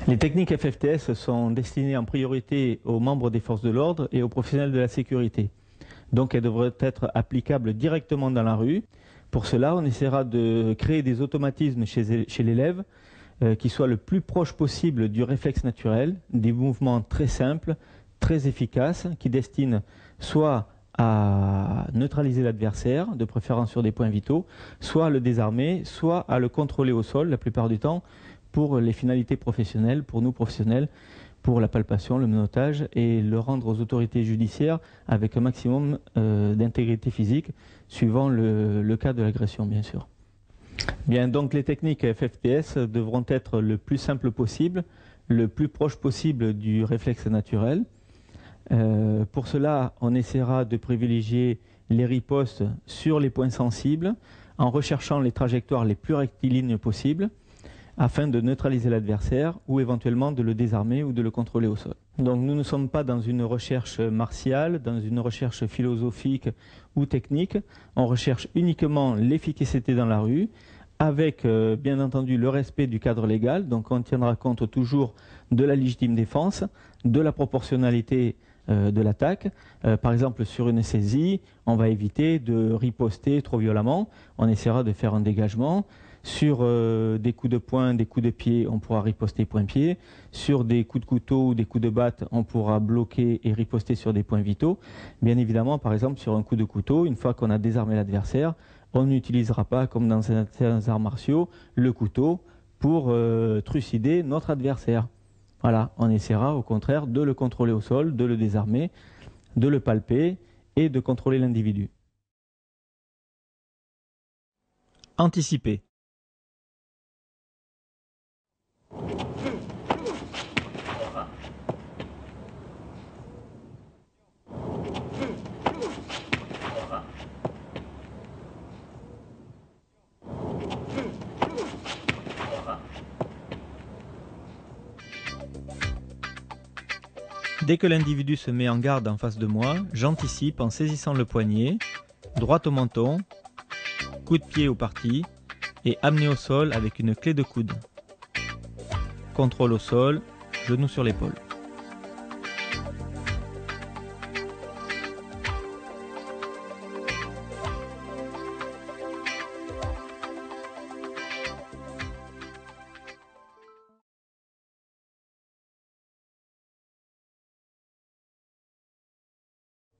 Les techniques FFTS sont destinées en priorité aux membres des forces de l'ordre et aux professionnels de la sécurité. Donc elles devraient être applicables directement dans la rue. Pour cela, on essaiera de créer des automatismes chez l'élève qui soient le plus proche possible du réflexe naturel, des mouvements très simples, très efficaces, qui destinent soit à neutraliser l'adversaire, de préférence sur des points vitaux, soit à le désarmer, soit à le contrôler au sol, la plupart du temps, pour les finalités professionnelles, pour nous professionnels, pour la palpation, le menottage, et le rendre aux autorités judiciaires avec un maximum d'intégrité physique, suivant le cas de l'agression, bien sûr. Bien, donc les techniques FFTS devront être le plus simple possible, le plus proche possible du réflexe naturel. Pour cela, on essaiera de privilégier les ripostes sur les points sensibles en recherchant les trajectoires les plus rectilignes possibles afin de neutraliser l'adversaire ou éventuellement de le désarmer ou de le contrôler au sol. Donc nous ne sommes pas dans une recherche martiale, dans une recherche philosophique ou technique. On recherche uniquement l'efficacité dans la rue avec bien entendu le respect du cadre légal. Donc on tiendra compte toujours de la légitime défense, de la proportionnalité de l'attaque. Par exemple, sur une saisie, on va éviter de riposter trop violemment. On essaiera de faire un dégagement. Sur des coups de poing, des coups de pied, on pourra riposter point-pied. Sur des coups de couteau ou des coups de batte, on pourra bloquer et riposter sur des points vitaux. Bien évidemment, par exemple, sur un coup de couteau, une fois qu'on a désarmé l'adversaire, on n'utilisera pas, comme dans certains arts martiaux, le couteau pour trucider notre adversaire. Voilà, on essaiera au contraire de le contrôler au sol, de le désarmer, de le palper et de contrôler l'individu. Anticiper. Dès que l'individu se met en garde en face de moi, j'anticipe en saisissant le poignet, droit au menton, coup de pied au parti et amené au sol avec une clé de coude. Contrôle au sol, genou sur l'épaule.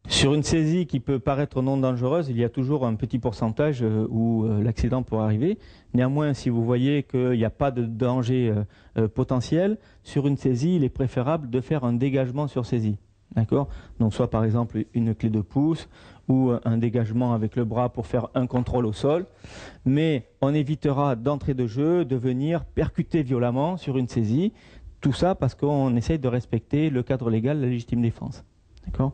Sur une saisie qui peut paraître non dangereuse, il y a toujours un petit pourcentage où l'accident pourrait arriver. Néanmoins, si vous voyez qu'il n'y a pas de danger potentiel, sur une saisie, il est préférable de faire un dégagement sur saisie. D'accord ? Donc soit par exemple une clé de pouce ou un dégagement avec le bras pour faire un contrôle au sol. Mais on évitera d'entrée de jeu de venir percuter violemment sur une saisie. Tout ça parce qu'on essaye de respecter le cadre légal de la légitime défense. D'accord ?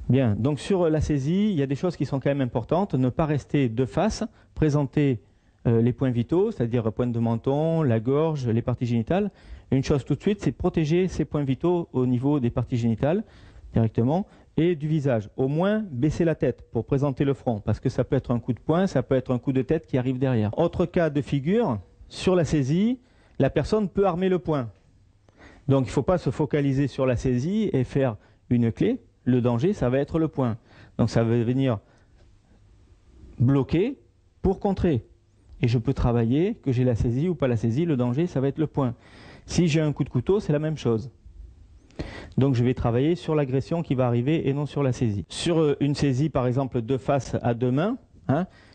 Bien, donc sur la saisie, il y a des choses qui sont quand même importantes. Ne pas rester de face, présenter les points vitaux, c'est-à-dire pointe de menton, la gorge, les parties génitales. Une chose tout de suite, c'est protéger ces points vitaux au niveau des parties génitales directement et du visage. Au moins, baisser la tête pour présenter le front, parce que ça peut être un coup de poing, ça peut être un coup de tête qui arrive derrière. Autre cas de figure, sur la saisie, la personne peut armer le poing. Donc il ne faut pas se focaliser sur la saisie et faire une clé. Le danger, ça va être le poing. Donc ça va venir bloquer pour contrer. Et je peux travailler, que j'ai la saisie ou pas la saisie, le danger, ça va être le poing. Si j'ai un coup de couteau, c'est la même chose. Donc je vais travailler sur l'agression qui va arriver et non sur la saisie. Sur une saisie, par exemple, de face à deux mains,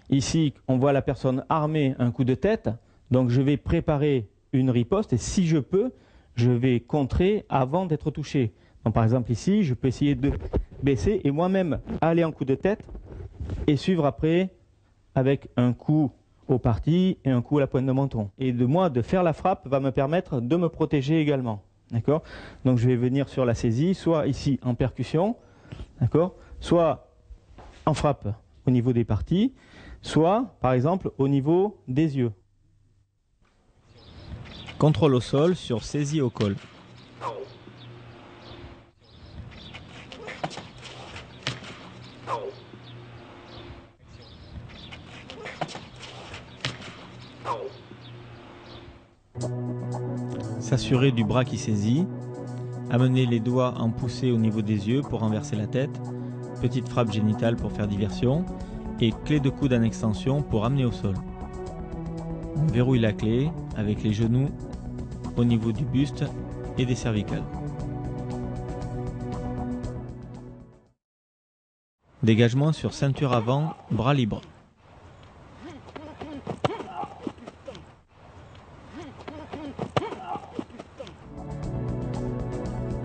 ici, on voit la personne armer un coup de tête. Donc je vais préparer une riposte et si je peux, je vais contrer avant d'être touché. Donc, par exemple ici, je peux essayer de baisser et moi-même aller en coup de tête et suivre après avec un coup au parti et un coup à la pointe de menton. Et de faire la frappe va me permettre de me protéger également. D'accord ? Donc je vais venir sur la saisie, soit ici en percussion, d'accord ? Soit en frappe au niveau des parties, soit par exemple au niveau des yeux. Contrôle au sol sur saisie au col. S'assurer du bras qui saisit. Amener les doigts en poussée au niveau des yeux pour renverser la tête. Petite frappe génitale pour faire diversion. Et clé de coude en extension pour amener au sol. On verrouille la clé avec les genoux au niveau du buste et des cervicales. Dégagement sur ceinture avant, bras libre.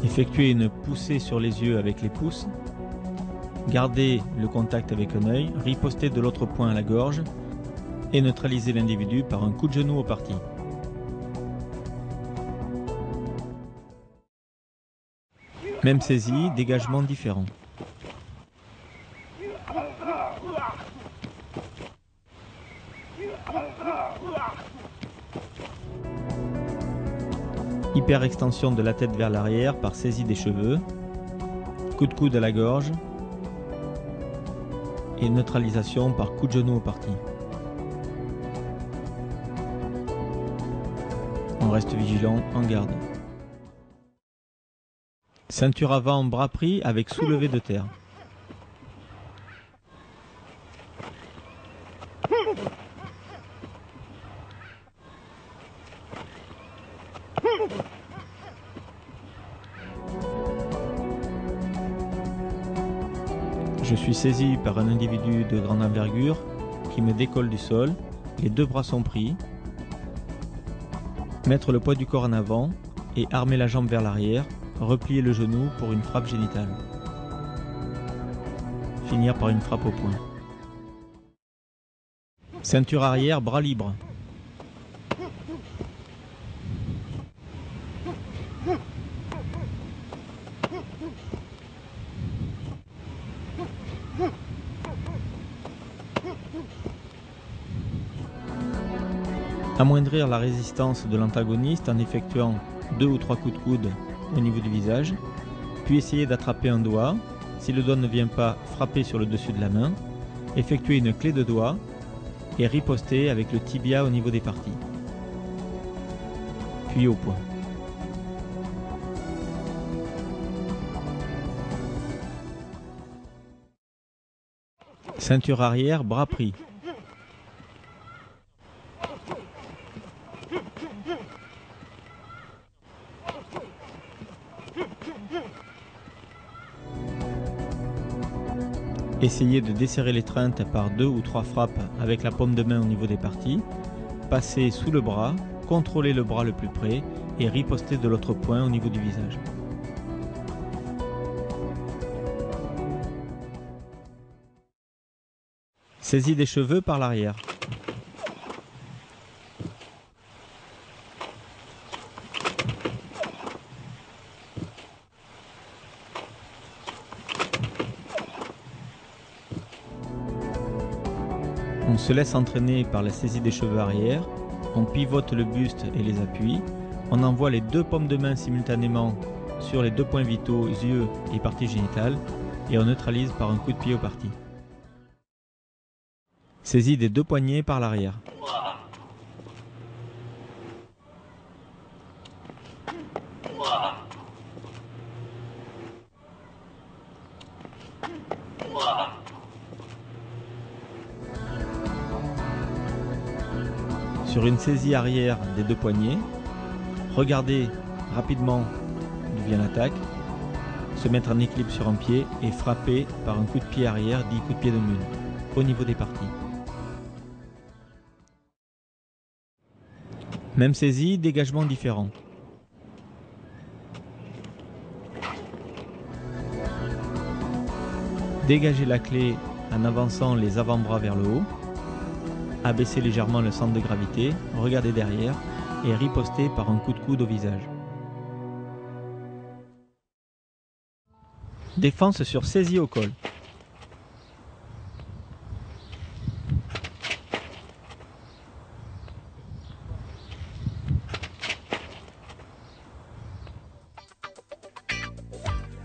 Effectuez une poussée sur les yeux avec les pouces. Gardez le contact avec un œil, ripostez de l'autre poing à la gorge et neutralisez l'individu par un coup de genou au parti. Même saisie, dégagement différent. Hyper-extension de la tête vers l'arrière par saisie des cheveux. Coup de coude à la gorge. Et neutralisation par coup de genou au parti. On reste vigilant, en garde. Ceinture avant, bras pris avec soulevé de terre. Je suis saisi par un individu de grande envergure qui me décolle du sol. Les deux bras sont pris. Mettre le poids du corps en avant et armer la jambe vers l'arrière. Replier le genou pour une frappe génitale. Finir par une frappe au poing. Ceinture arrière, bras libre. Amoindrir la résistance de l'antagoniste en effectuant 2 ou 3 coups de coude au niveau du visage, puis essayer d'attraper un doigt. Si le doigt ne vient pas, frapper sur le dessus de la main, effectuer une clé de doigt et riposter avec le tibia au niveau des parties. Puis au poing. Ceinture arrière, bras pris. Essayez de desserrer l'étreinte par 2 ou 3 frappes avec la paume de main au niveau des parties. Passez sous le bras, contrôlez le bras le plus près et ripostez de l'autre poing au niveau du visage. Saisie des cheveux par l'arrière. On se laisse entraîner par la saisie des cheveux arrière, on pivote le buste et les appuis, on envoie les deux paumes de main simultanément sur les deux points vitaux, yeux et parties génitales, et on neutralise par un coup de pied au parti. Saisie des deux poignets par l'arrière. Sur une saisie arrière des deux poignets, regardez rapidement d'où vient l'attaque, se mettre en équilibre sur un pied et frapper par un coup de pied arrière, 10 coups de pied de mule, au niveau des parties. Même saisie, dégagement différent. Dégagez la clé en avançant les avant-bras vers le haut. Abaissez légèrement le centre de gravité, regardez derrière et ripostez par un coup de coude au visage. Défense sur saisie au col.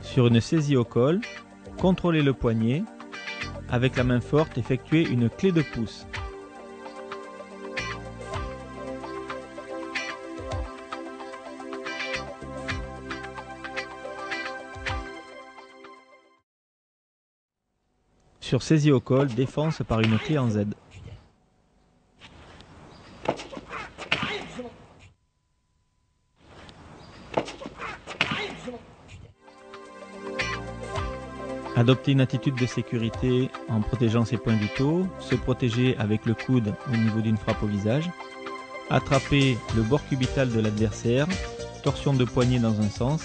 Sur une saisie au col, contrôlez le poignet. Avec la main forte, effectuez une clé de pouce. Sur saisie au col, défense par une clé en Z. Adopter une attitude de sécurité en protégeant ses points vitaux, se protéger avec le coude au niveau d'une frappe au visage, attraper le bord cubital de l'adversaire, torsion de poignet dans un sens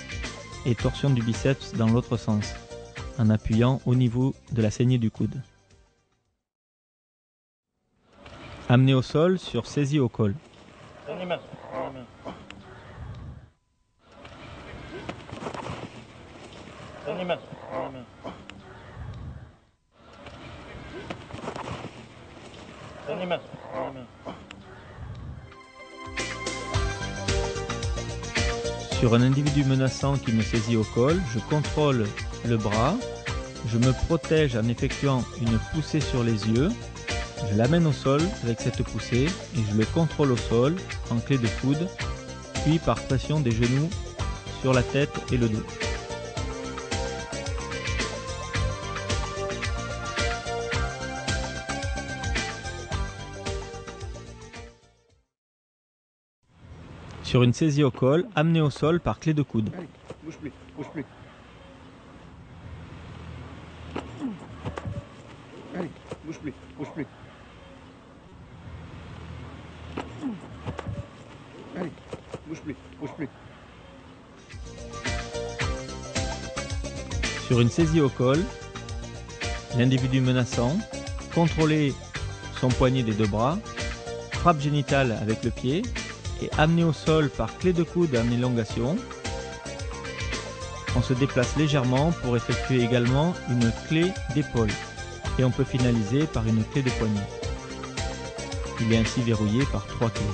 et torsion du biceps dans l'autre sens, en appuyant au niveau de la saignée du coude. Amener au sol sur saisie au col. Sur un individu menaçant qui me saisit au col, je contrôle le bras, je me protège en effectuant une poussée sur les yeux, je l'amène au sol avec cette poussée et je le contrôle au sol en clé de coude, puis par pression des genoux sur la tête et le dos. Sur une saisie au col, amener au sol par clé de coude. Allez, bouge plus, bouge plus. Allez, bouge plus, bouge plus. Allez, bouge plus, bouge plus. Sur une saisie au col, l'individu menaçant, contrôler son poignet des deux bras, frappe génitale avec le pied et amener au sol par clé de coude en élongation. On se déplace légèrement pour effectuer également une clé d'épaule et on peut finaliser par une clé de poignet. Il est ainsi verrouillé par 3 clés.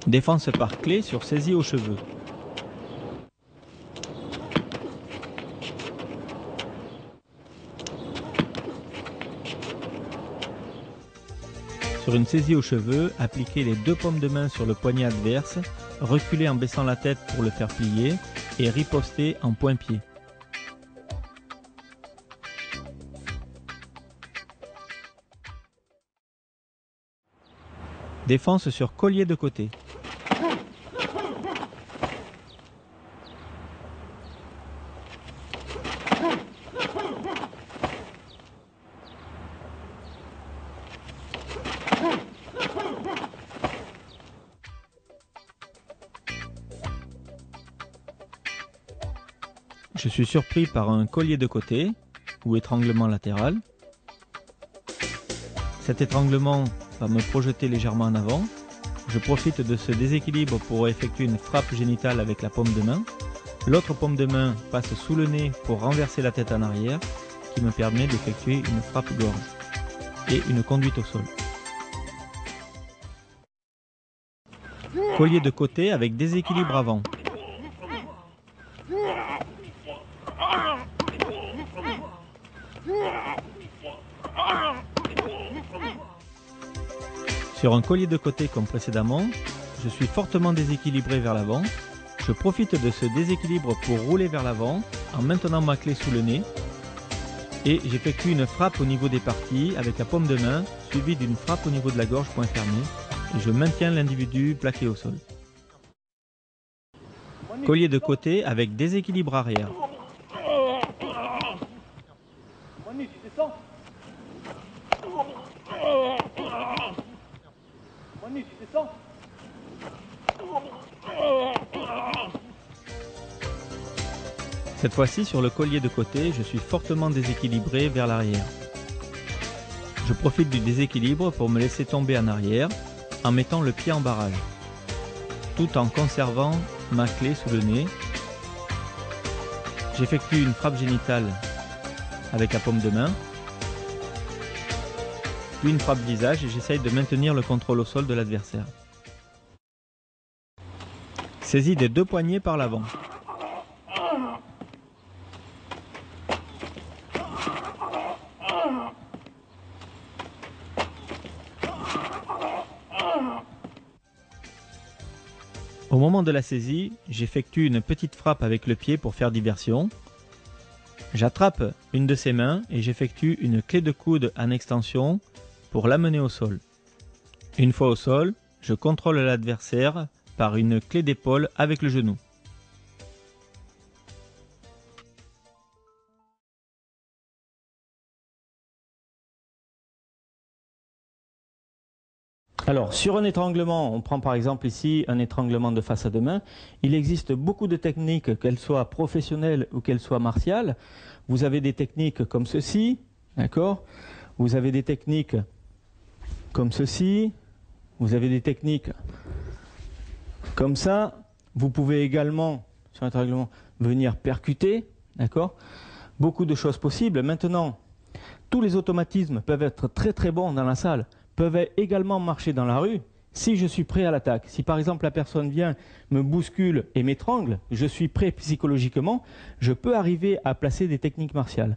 Défense par clé sur saisie aux cheveux. Sur une saisie aux cheveux, appliquez les deux paumes de main sur le poignet adverse, reculez en baissant la tête pour le faire plier et ripostez en point-pied. Défense sur collier de côté. Je suis surpris par un collier de côté ou étranglement latéral. Cet étranglement va me projeter légèrement en avant. Je profite de ce déséquilibre pour effectuer une frappe génitale avec la paume de main. L'autre paume de main passe sous le nez pour renverser la tête en arrière, qui me permet d'effectuer une frappe gorge et une conduite au sol. Collier de côté avec déséquilibre avant. Sur un collier de côté comme précédemment, je suis fortement déséquilibré vers l'avant. Je profite de ce déséquilibre pour rouler vers l'avant en maintenant ma clé sous le nez et j'effectue une frappe au niveau des parties avec la paume de main suivie d'une frappe au niveau de la gorge point fermé et je maintiens l'individu plaqué au sol. Collier de côté avec déséquilibre arrière. Cette fois-ci, sur le collier de côté, je suis fortement déséquilibré vers l'arrière. Je profite du déséquilibre pour me laisser tomber en arrière en mettant le pied en barrage, tout en conservant ma clé sous le nez. J'effectue une frappe génitale avec la paume de main, puis une frappe visage et j'essaye de maintenir le contrôle au sol de l'adversaire. Saisie des deux poignets par l'avant. Au moment de la saisie, j'effectue une petite frappe avec le pied pour faire diversion. J'attrape une de ses mains et j'effectue une clé de coude en extension pour l'amener au sol. Une fois au sol, je contrôle l'adversaire par une clé d'épaule avec le genou. Alors, sur un étranglement, on prend par exemple ici un étranglement de face à deux mains. Il existe beaucoup de techniques, qu'elles soient professionnelles ou qu'elles soient martiales. Vous avez des techniques comme ceci, d'accord? Vous avez des techniques comme ceci. Vous avez des techniques comme ça. Vous pouvez également, sur un étranglement, venir percuter, d'accord? Beaucoup de choses possibles. Maintenant, tous les automatismes peuvent être très très bons dans la salle, peuvent également marcher dans la rue si je suis prêt à l'attaque. Si par exemple la personne vient, me bouscule et m'étrangle, je suis prêt psychologiquement, je peux arriver à placer des techniques martiales.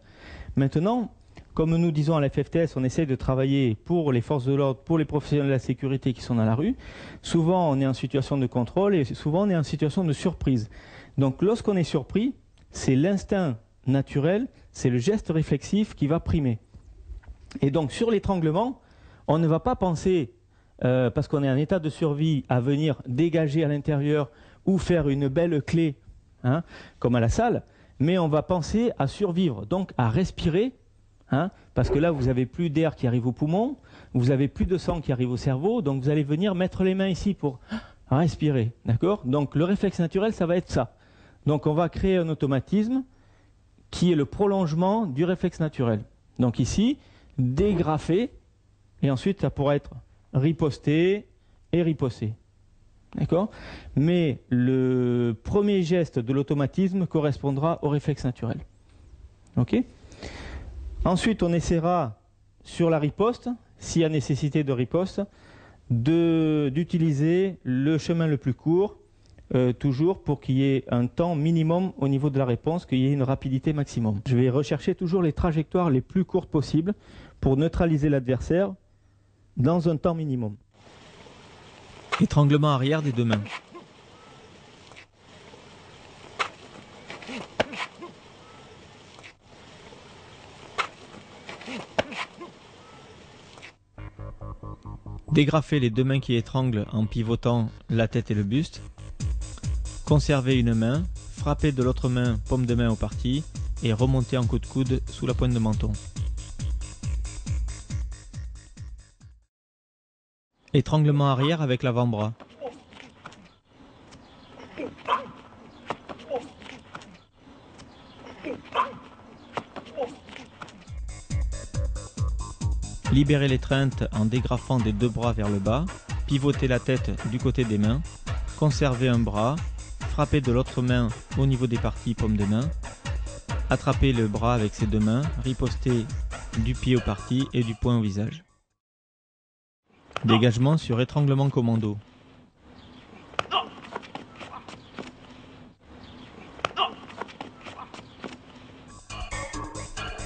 Maintenant, comme nous disons à la FFTS, on essaye de travailler pour les forces de l'ordre, pour les professionnels de la sécurité qui sont dans la rue. Souvent on est en situation de contrôle et souvent on est en situation de surprise. Donc lorsqu'on est surpris, c'est l'instinct naturel, c'est le geste réflexif qui va primer. Et donc sur l'étranglement, on ne va pas penser, parce qu'on est en état de survie, à venir dégager à l'intérieur ou faire une belle clé, hein, comme à la salle, mais on va penser à survivre, donc à respirer, hein, parce que là vous n'avez plus d'air qui arrive aux poumons, vous n'avez plus de sang qui arrive au cerveau, donc vous allez venir mettre les mains ici pour respirer, d'accord? Donc le réflexe naturel, ça va être ça. Donc on va créer un automatisme qui est le prolongement du réflexe naturel. Donc ici, dégrafer, et ensuite ça pourra être riposté et riposté. D'accord? Mais le premier geste de l'automatisme correspondra au réflexe naturel. Ok? Ensuite, on essaiera sur la riposte, s'il y a nécessité de riposte, d'utiliser le chemin le plus court, toujours pour qu'il y ait un temps minimum au niveau de la réponse, qu'il y ait une rapidité maximum. Je vais rechercher toujours les trajectoires les plus courtes possibles pour neutraliser l'adversaire dans un temps minimum. Étranglement arrière des deux mains. Dégrafer les deux mains qui étranglent en pivotant la tête et le buste. Conserver une main, frapper de l'autre main, paume de main au parti et remonter en coup de coude sous la pointe de menton. Étranglement arrière avec l'avant-bras. Libérer l'étreinte en dégrafant des deux bras vers le bas, pivoter la tête du côté des mains, conserver un bras, frapper de l'autre main au niveau des parties paume de main, attraper le bras avec ses deux mains, riposter du pied au parti et du poing au visage. Dégagement sur étranglement commando.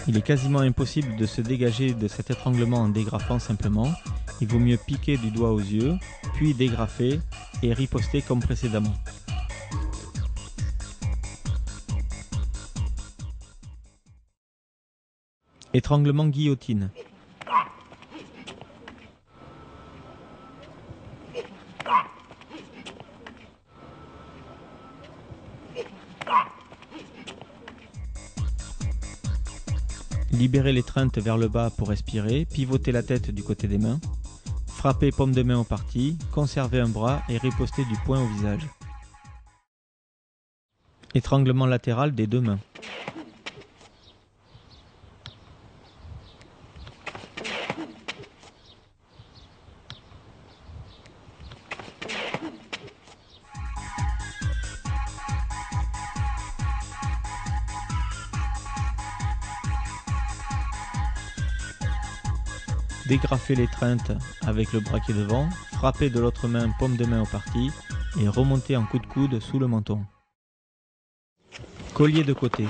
Il est quasiment impossible de se dégager de cet étranglement en dégrafant simplement. Il vaut mieux piquer du doigt aux yeux, puis dégrafer et riposter comme précédemment. Étranglement guillotine. Libérer l'étreinte vers le bas pour respirer, pivoter la tête du côté des mains, frapper paume de main au parti, conserver un bras et riposter du poing au visage. Étranglement latéral des deux mains. Dégrafer l'étreinte avec le bras qui est devant, frapper de l'autre main paume de main au parti et remonter en coup de coude sous le menton. Collier de côté.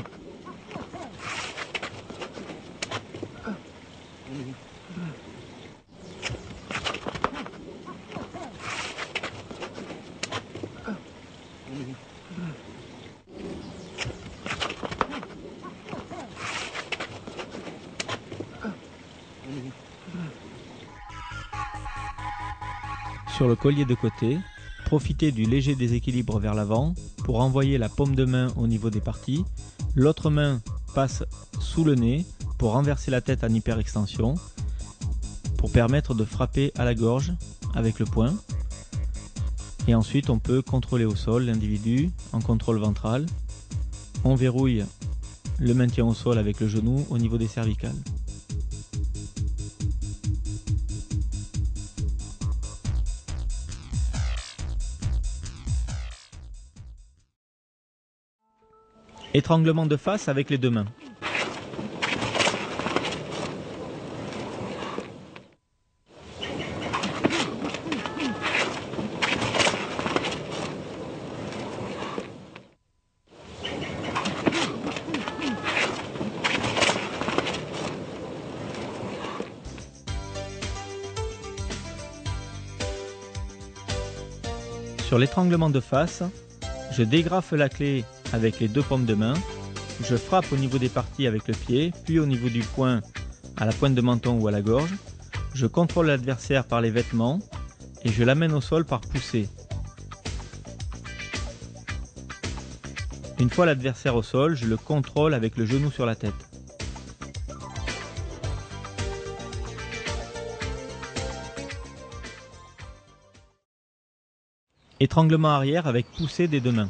Sur le collier de côté, profitez du léger déséquilibre vers l'avant pour envoyer la paume de main au niveau des parties. L'autre main passe sous le nez pour renverser la tête en hyperextension, pour permettre de frapper à la gorge avec le poing. Et ensuite on peut contrôler au sol l'individu en contrôle ventral. On verrouille le maintien au sol avec le genou au niveau des cervicales. Étranglement de face avec les deux mains. Sur l'étranglement de face, je dégrafe la clé avec les deux paumes de main, je frappe au niveau des parties avec le pied, puis au niveau du poing à la pointe de menton ou à la gorge, je contrôle l'adversaire par les vêtements et je l'amène au sol par poussée. Une fois l'adversaire au sol, je le contrôle avec le genou sur la tête. Étranglement arrière avec poussée des deux mains.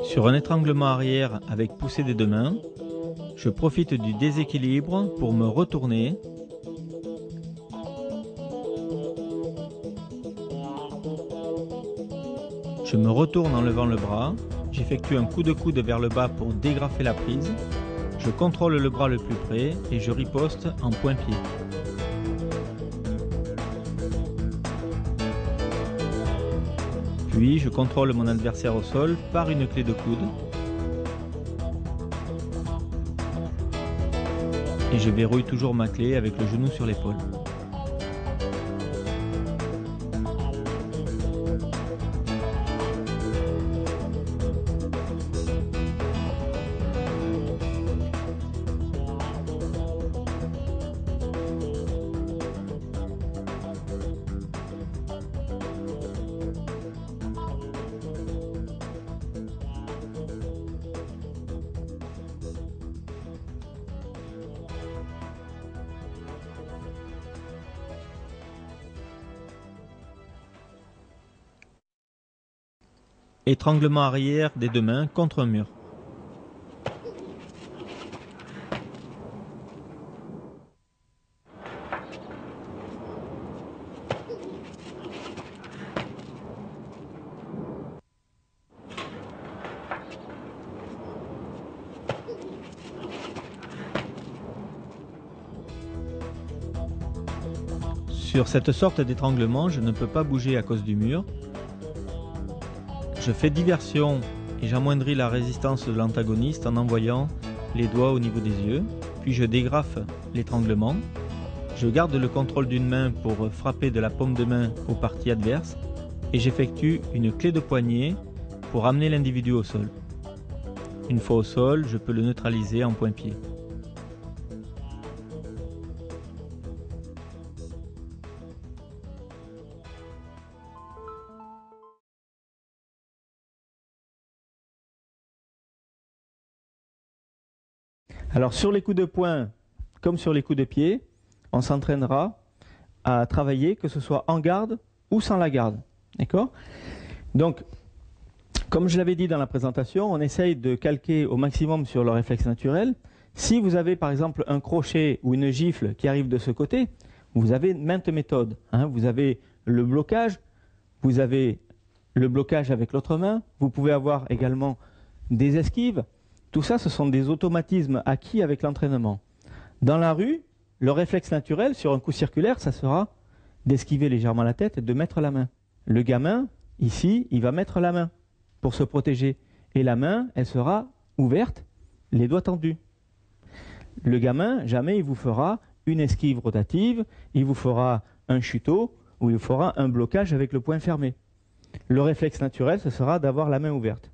Sur un étranglement arrière avec poussée des deux mains, je profite du déséquilibre pour me retourner. Je me retourne en levant le bras, j'effectue un coup de coude vers le bas pour dégrafer la prise, je contrôle le bras le plus près et je riposte en point-pied. Puis je contrôle mon adversaire au sol par une clé de coude. Et je verrouille toujours ma clé avec le genou sur l'épaule. Étranglement arrière des deux mains contre un mur. Sur cette sorte d'étranglement, je ne peux pas bouger à cause du mur. Je fais diversion et j'amoindris la résistance de l'antagoniste en envoyant les doigts au niveau des yeux, puis je dégrafe l'étranglement. Je garde le contrôle d'une main pour frapper de la paume de main aux parties adverses et j'effectue une clé de poignet pour amener l'individu au sol. Une fois au sol, je peux le neutraliser en point-pied. Alors sur les coups de poing, comme sur les coups de pied, on s'entraînera à travailler, que ce soit en garde ou sans la garde. D'accord ? Donc, comme je l'avais dit dans la présentation, on essaye de calquer au maximum sur le réflexe naturel. Si vous avez par exemple un crochet ou une gifle qui arrive de ce côté, vous avez maintes méthodes. Vous avez le blocage, vous avez le blocage avec l'autre main, vous pouvez avoir également des esquives. Tout ça, ce sont des automatismes acquis avec l'entraînement. Dans la rue, le réflexe naturel, sur un coup circulaire, ça sera d'esquiver légèrement la tête et de mettre la main. Le gamin ici, il va mettre la main pour se protéger. Et la main, elle sera ouverte, les doigts tendus. Le gamin, jamais il vous fera une esquive rotative, il vous fera un chuteau ou il vous fera un blocage avec le poing fermé. Le réflexe naturel, ce sera d'avoir la main ouverte.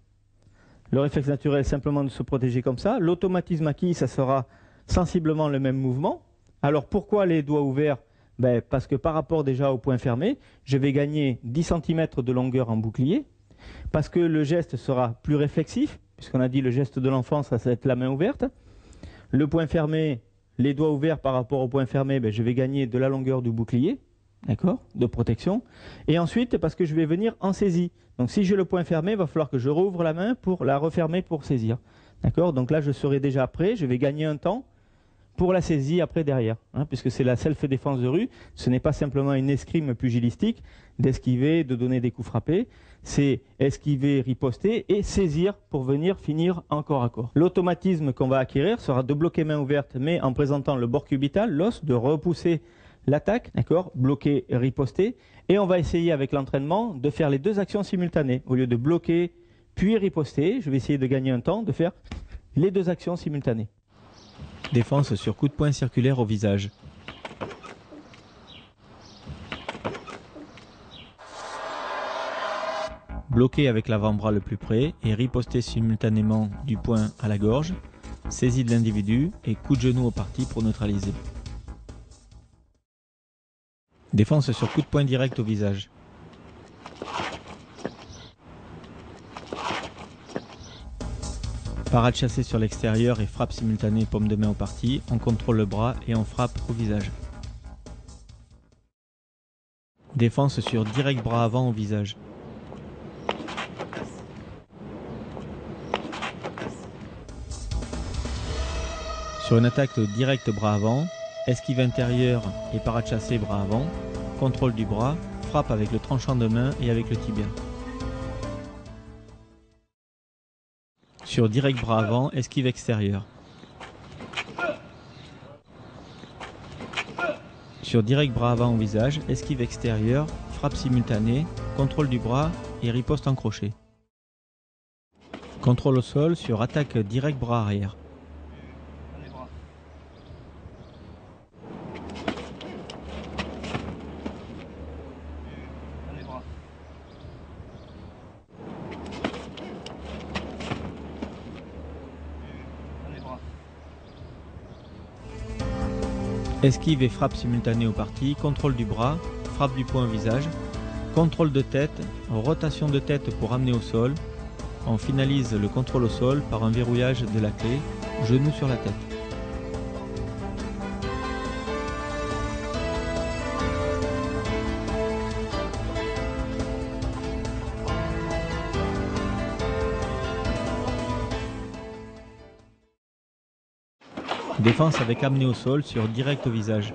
Le réflexe naturel, simplement de se protéger comme ça. L'automatisme acquis, ça sera sensiblement le même mouvement. Alors pourquoi les doigts ouverts? Parce que par rapport déjà au poing fermé, je vais gagner 10 cm de longueur en bouclier. Parce que le geste sera plus réflexif, puisqu'on a dit le geste de l'enfant, ça va être la main ouverte. Le poing fermé, les doigts ouverts par rapport au poing fermé, je vais gagner de la longueur du bouclier, d'accord, de protection. Et ensuite, parce que je vais venir en saisie. Donc si j'ai le poing fermé, il va falloir que je rouvre la main pour la refermer pour saisir. D'accord? Donc là, je serai déjà prêt, je vais gagner un temps pour la saisie après derrière, puisque c'est la self-défense de rue. Ce n'est pas simplement une escrime pugilistique d'esquiver, de donner des coups frappés. C'est esquiver, riposter et saisir pour venir finir en corps à corps. L'automatisme qu'on va acquérir sera de bloquer main ouverte, mais en présentant le bord cubital, l'os, de repousser l'attaque, d'accord, bloquer, riposter. Et on va essayer avec l'entraînement de faire les deux actions simultanées. Au lieu de bloquer puis riposter, je vais essayer de gagner un temps, de faire les deux actions simultanées. Défense sur coup de poing circulaire au visage. Bloquer avec l'avant-bras le plus près et riposter simultanément du poing à la gorge. Saisie de l'individu et coup de genou au parti pour neutraliser. Défense sur coup de poing direct au visage. Parade chassée sur l'extérieur et frappe simultanée paume de main au parti. On contrôle le bras et on frappe au visage. Défense sur direct bras avant au visage. Sur une attaque direct bras avant, esquive intérieure et parade chassée bras avant, contrôle du bras, frappe avec le tranchant de main et avec le tibia. Sur direct bras avant, esquive extérieure. Sur direct bras avant au visage, esquive extérieure, frappe simultanée, contrôle du bras et riposte en crochet. Contrôle au sol sur attaque direct bras arrière. Esquive et frappe simultanée au parti, contrôle du bras, frappe du poing au visage, contrôle de tête, rotation de tête pour amener au sol. On finalise le contrôle au sol par un verrouillage de la clé, genou sur la tête. Défense avec amené au sol sur direct au visage.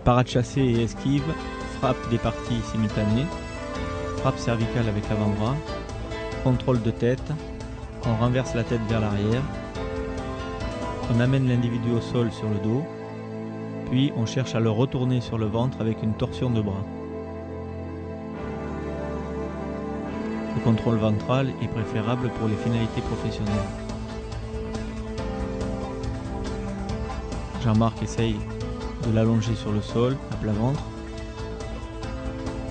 Parade chassée et esquive, frappe des parties simultanées, frappe cervicale avec l'avant-bras, contrôle de tête, on renverse la tête vers l'arrière, on amène l'individu au sol sur le dos, puis on cherche à le retourner sur le ventre avec une torsion de bras. Le contrôle ventral est préférable pour les finalités professionnelles. Jean-Marc essaye de l'allonger sur le sol, à plat ventre,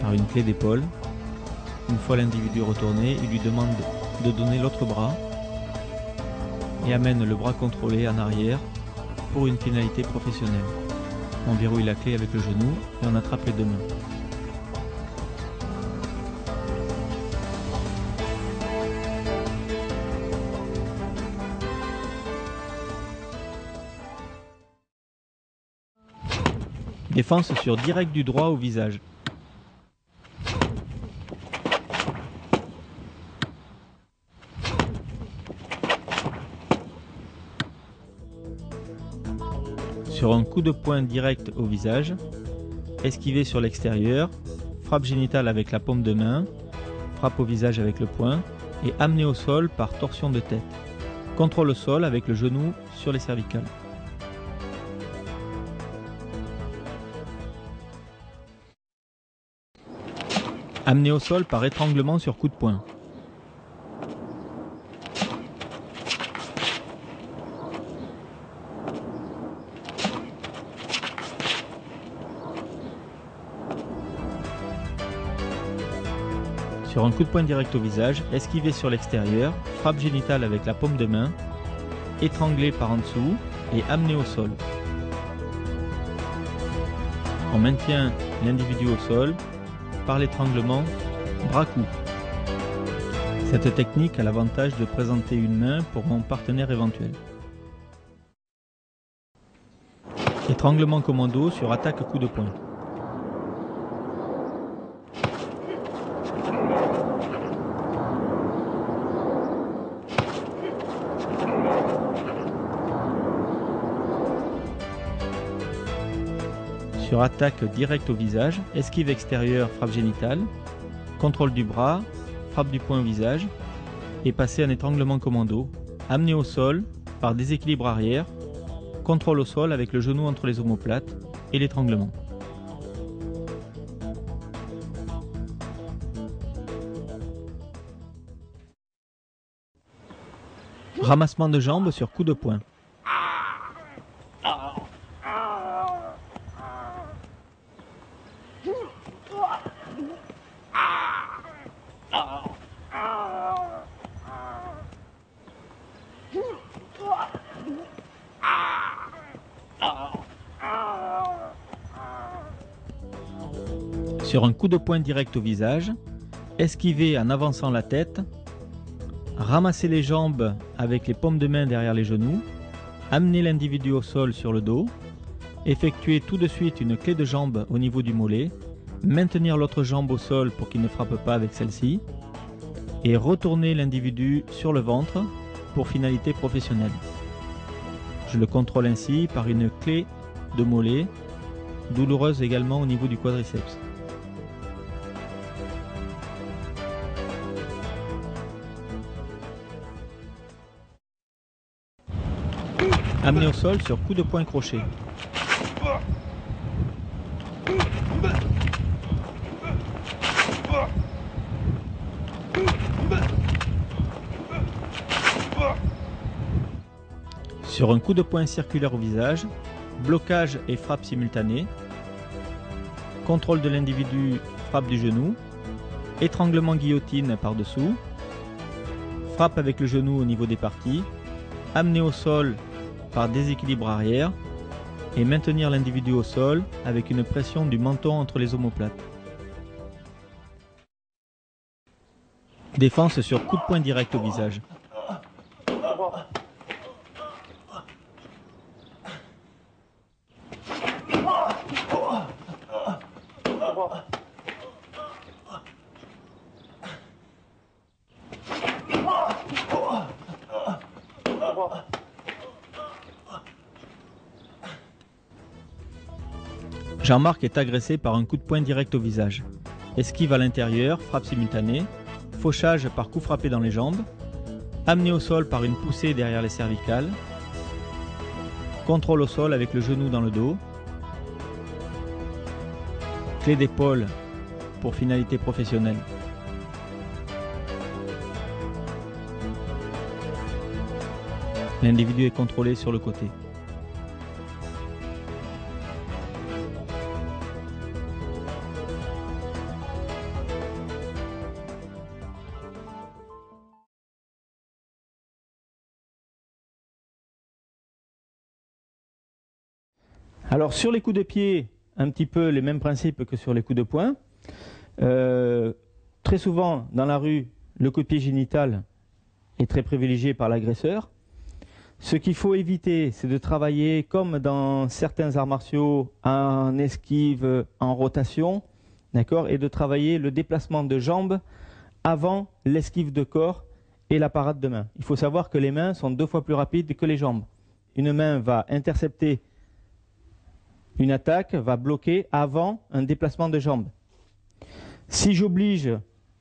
par une clé d'épaule. Une fois l'individu retourné, il lui demande de donner l'autre bras et amène le bras contrôlé en arrière pour une finalité professionnelle. On verrouille la clé avec le genou et on attrape les deux mains. Défense sur direct du droit au visage. Sur un coup de poing direct au visage, esquiver sur l'extérieur, frappe génitale avec la paume de main, frappe au visage avec le poing et amener au sol par torsion de tête. Contrôle au sol avec le genou sur les cervicales. Amener au sol par étranglement sur coup de poing. Sur un coup de poing direct au visage, esquiver sur l'extérieur, frappe génitale avec la paume de main, étrangler par en dessous et amener au sol. On maintient l'individu au sol par l'étranglement bras-cou. Cette technique a l'avantage de présenter une main pour mon partenaire éventuel. Étranglement commando sur attaque coup de poing. Sur attaque directe au visage, esquive extérieure, frappe génitale, contrôle du bras, frappe du poing au visage, et passer en étranglement commando, amener au sol par déséquilibre arrière, contrôle au sol avec le genou entre les omoplates et l'étranglement. Ramassement de jambes sur coup de poing. Sur un coup de poing direct au visage, esquiver en avançant la tête, ramasser les jambes avec les paumes de main derrière les genoux, amener l'individu au sol sur le dos, effectuer tout de suite une clé de jambe au niveau du mollet, maintenir l'autre jambe au sol pour qu'il ne frappe pas avec celle-ci, et retourner l'individu sur le ventre pour finalité professionnelle. Je le contrôle ainsi par une clé de mollet, douloureuse également au niveau du quadriceps. Amener au sol sur coup de poing crochet. Sur un coup de poing circulaire au visage, blocage et frappe simultanée, contrôle de l'individu, frappe du genou, étranglement guillotine par-dessous, frappe avec le genou au niveau des parties, amener au sol par déséquilibre arrière et maintenir l'individu au sol avec une pression du menton entre les omoplates. Défense sur coup de poing direct au visage. Jean-Marc est agressé par un coup de poing direct au visage. Esquive à l'intérieur, frappe simultanée, fauchage par coup frappé dans les jambes, amené au sol par une poussée derrière les cervicales, contrôle au sol avec le genou dans le dos, clé d'épaule pour finalité professionnelle. L'individu est contrôlé sur le côté. Alors sur les coups de pied, un petit peu les mêmes principes que sur les coups de poing. Très souvent dans la rue, le coup de pied génital est très privilégié par l'agresseur. Ce qu'il faut éviter, c'est de travailler comme dans certains arts martiaux, en esquive, en rotation, d'accord, et de travailler le déplacement de jambes avant l'esquive de corps et la parade de main. Il faut savoir que les mains sont 2 fois plus rapides que les jambes. Une main va intercepter une attaque, va bloquer avant un déplacement de jambes. Si j'oblige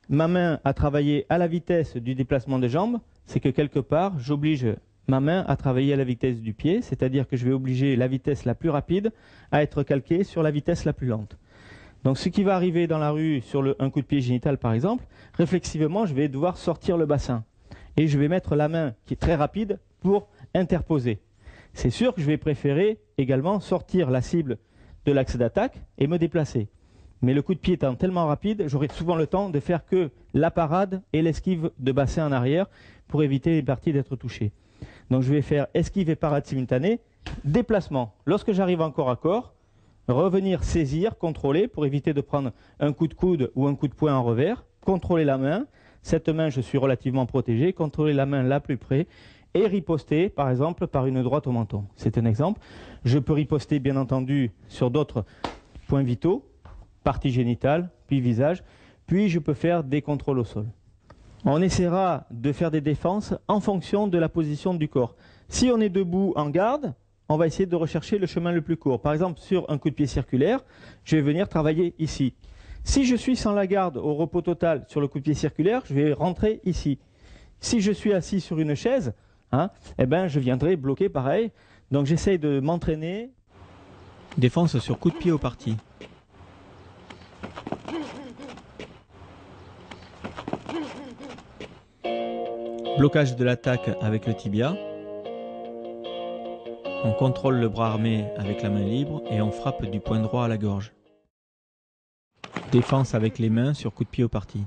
ma main à travailler à la vitesse du déplacement de jambes, c'est que quelque part, j'oblige ma main à travailler à la vitesse du pied, c'est-à-dire que je vais obliger la vitesse la plus rapide à être calquée sur la vitesse la plus lente. Donc ce qui va arriver dans la rue sur un coup de pied génital par exemple, réflexivement je vais devoir sortir le bassin et je vais mettre la main qui est très rapide pour interposer. C'est sûr que je vais préférer également sortir la cible de l'axe d'attaque et me déplacer. Mais le coup de pied étant tellement rapide, j'aurai souvent le temps de faire que la parade et l'esquive de bassin en arrière pour éviter les parties d'être touchées. Donc je vais faire esquive et parade simultanée, déplacement. Lorsque j'arrive en corps à corps, revenir saisir, contrôler pour éviter de prendre un coup de coude ou un coup de poing en revers, contrôler la main. Cette main, je suis relativement protégé, contrôler la main la plus près et riposter, par exemple, par une droite au menton. C'est un exemple. Je peux riposter, bien entendu, sur d'autres points vitaux, partie génitale, puis visage, puis je peux faire des contrôles au sol. On essaiera de faire des défenses en fonction de la position du corps. Si on est debout en garde, on va essayer de rechercher le chemin le plus court. Par exemple, sur un coup de pied circulaire, je vais venir travailler ici. Si je suis sans la garde au repos total sur le coup de pied circulaire, je vais rentrer ici. Si je suis assis sur une chaise, eh ben, je viendrai bloquer pareil. Donc j'essaye de m'entraîner. Défense sur coup de pied au parti. Blocage de l'attaque avec le tibia. On contrôle le bras armé avec la main libre et on frappe du poing droit à la gorge. Défense avec les mains sur coup de pied au parti.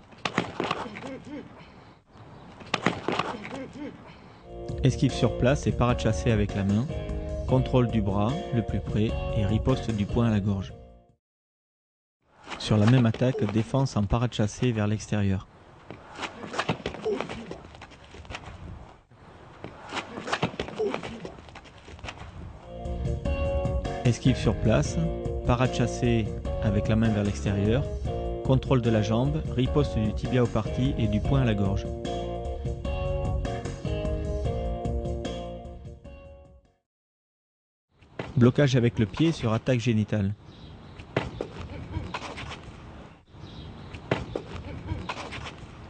Esquive sur place et parade chassée avec la main. Contrôle du bras le plus près et riposte du poing à la gorge. Sur la même attaque, défense en parade chassée vers l'extérieur. Esquive sur place, parade chassée avec la main vers l'extérieur, contrôle de la jambe, riposte du tibia au parti et du poing à la gorge. Blocage avec le pied sur attaque génitale.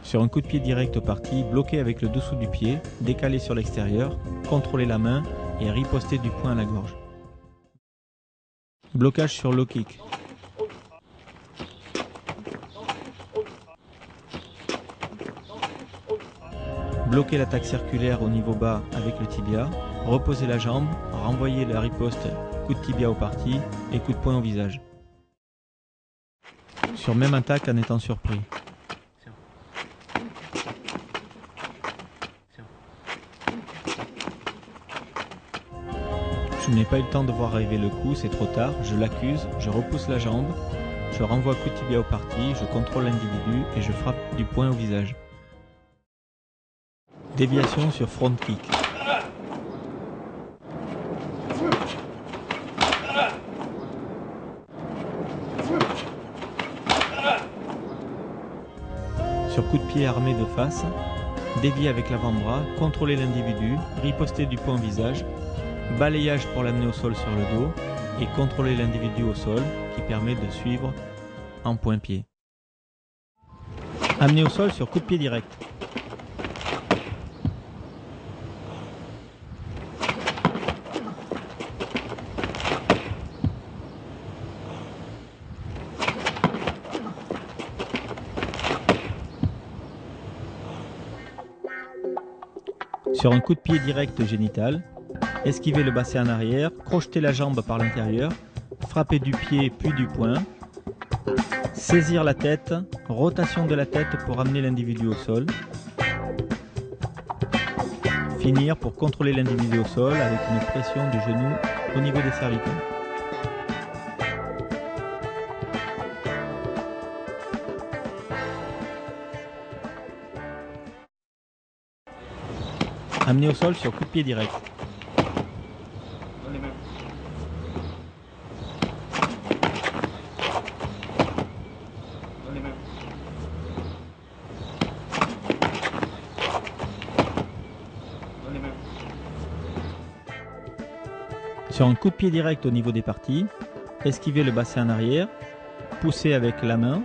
Sur un coup de pied direct au parti, bloquer avec le dessous du pied, décaler sur l'extérieur, contrôler la main et riposter du poing à la gorge. Blocage sur low kick. Bloquer l'attaque circulaire au niveau bas avec le tibia, reposer la jambe, renvoyer la riposte, coup de tibia au parti et coup de poing au visage. Sur même attaque en étant surpris. Je n'ai pas eu le temps de voir arriver le coup, c'est trop tard, je l'accuse, je repousse la jambe, je renvoie coup de tibia au parti, je contrôle l'individu et je frappe du poing au visage. Déviation sur front kick. Sur coup de pied armé de face, dévier avec l'avant-bras, contrôler l'individu, riposter du poing au visage, balayage pour l'amener au sol sur le dos et contrôler l'individu au sol qui permet de suivre en point-pied. Amener au sol sur coup de pied direct. Sur un coup de pied direct génital, esquiver le bassin en arrière, crocheter la jambe par l'intérieur, frapper du pied puis du poing, saisir la tête, rotation de la tête pour amener l'individu au sol, finir pour contrôler l'individu au sol avec une pression du genou au niveau des cervicales. Amener au sol sur coup de pied direct. Sur un coup de pied direct au niveau des parties, esquiver le bassin en arrière, pousser avec la main,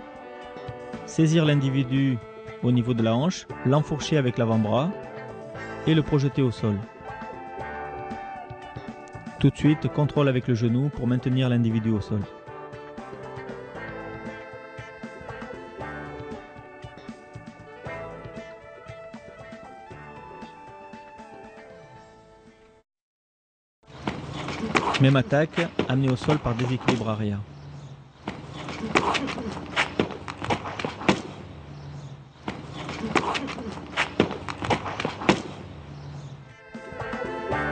saisir l'individu au niveau de la hanche, l'enfourcher avec l'avant-bras et le projeter au sol. Tout de suite, contrôle avec le genou pour maintenir l'individu au sol. Même attaque, amenée au sol par déséquilibre arrière.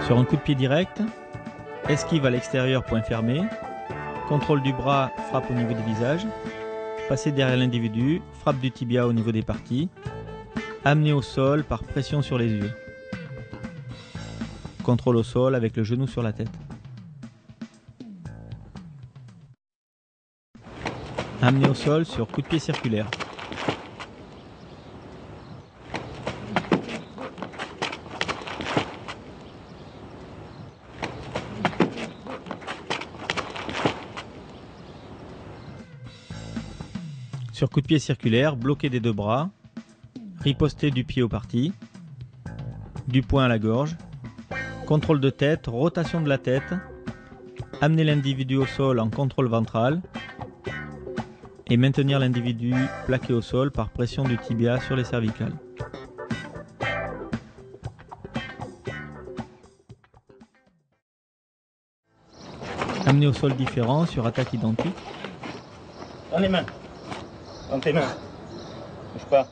Sur un coup de pied direct, esquive à l'extérieur, point fermé, contrôle du bras, frappe au niveau du visage, passer derrière l'individu, frappe du tibia au niveau des parties, amener au sol par pression sur les yeux. Contrôle au sol avec le genou sur la tête. Amener au sol sur coup de pied circulaire. Sur coup de pied circulaire, bloquer des deux bras, riposter du pied au parti, du poing à la gorge, contrôle de tête, rotation de la tête, amener l'individu au sol en contrôle ventral et maintenir l'individu plaqué au sol par pression du tibia sur les cervicales. Amener au sol différent sur attaque identique. Dans les mains. Dans tes mains. Bouge pas.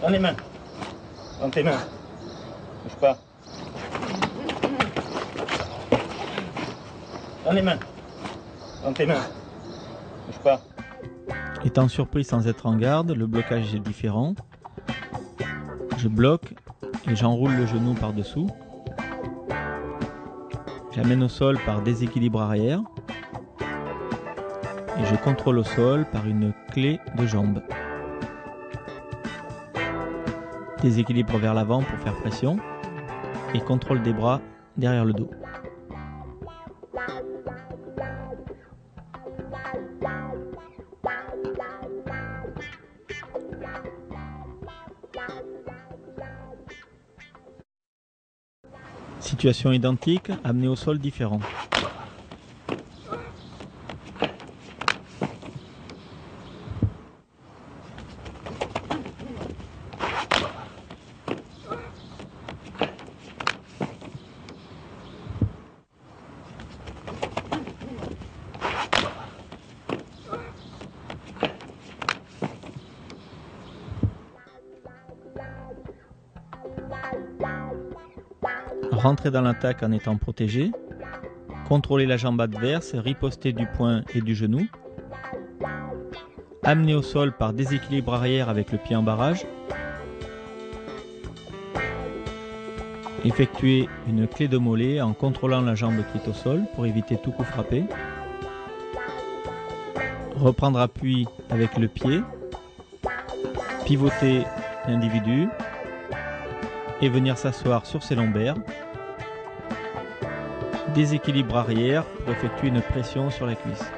Dans les mains. Dans tes mains. Bouge pas. Dans les mains. Dans tes mains. Bouge pas. Étant surpris sans être en garde, le blocage est différent. Je bloque et j'enroule le genou par-dessous. J'amène au sol par déséquilibre arrière. Et je contrôle au sol par une clé de jambe. Déséquilibre vers l'avant pour faire pression. Et contrôle des bras derrière le dos. Situation identique, amenée au sol différent. Rentrer dans l'attaque en étant protégé, contrôler la jambe adverse, riposter du poing et du genou, amener au sol par déséquilibre arrière avec le pied en barrage, effectuer une clé de mollet en contrôlant la jambe qui est au sol pour éviter tout coup frappé, reprendre appui avec le pied, pivoter l'individu et venir s'asseoir sur ses lombaires. Déséquilibre arrière pour effectuer une pression sur la cuisse.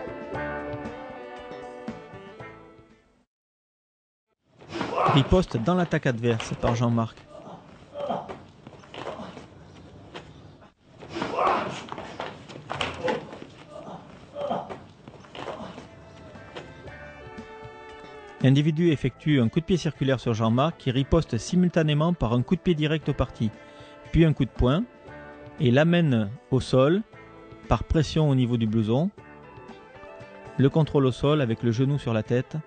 Riposte dans l'attaque adverse par Jean-Marc. L'individu effectue un coup de pied circulaire sur Jean-Marc qui riposte simultanément par un coup de pied direct au parti, puis un coup de poing, et l'amène au sol par pression au niveau du blouson, le contrôle au sol avec le genou sur la tête,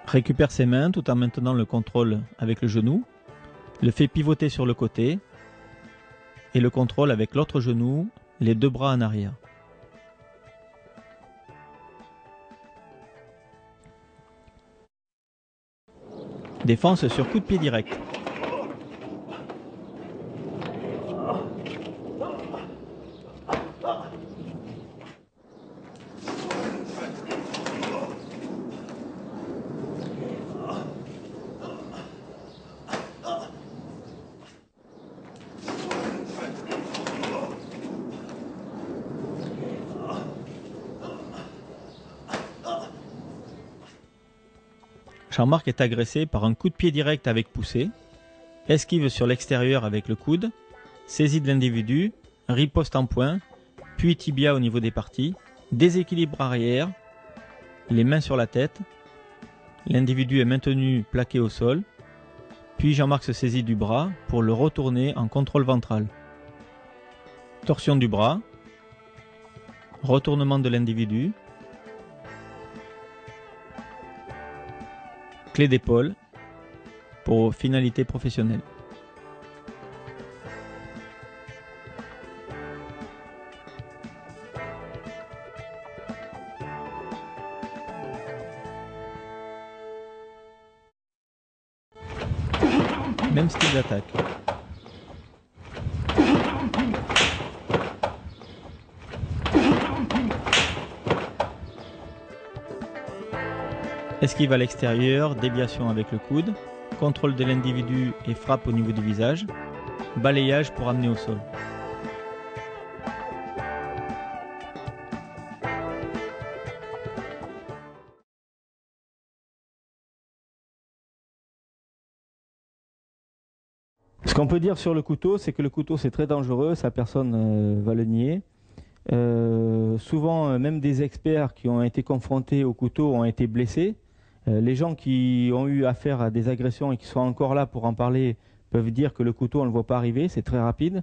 récupère ses mains tout en maintenant le contrôle avec le genou, le fait pivoter sur le côté et le contrôle avec l'autre genou, les deux bras en arrière. Défense sur coup de pied direct. Jean-Marc est agressé par un coup de pied direct avec poussée, esquive sur l'extérieur avec le coude, saisie de l'individu, riposte en poing, puis tibia au niveau des parties, déséquilibre arrière, les mains sur la tête, l'individu est maintenu plaqué au sol, puis Jean-Marc se saisit du bras pour le retourner en contrôle ventral. Torsion du bras, retournement de l'individu, clé d'épaule pour finalité professionnelle. Même style d'attaque. Esquive à l'extérieur, déviation avec le coude, contrôle de l'individu et frappe au niveau du visage, balayage pour amener au sol. Ce qu'on peut dire sur le couteau, c'est que le couteau c'est très dangereux, ça personne va le nier. Souvent, même des experts qui ont été confrontés au couteau ont été blessés. Les gens qui ont eu affaire à des agressions et qui sont encore là pour en parler peuvent dire que le couteau, on ne le voit pas arriver, c'est très rapide.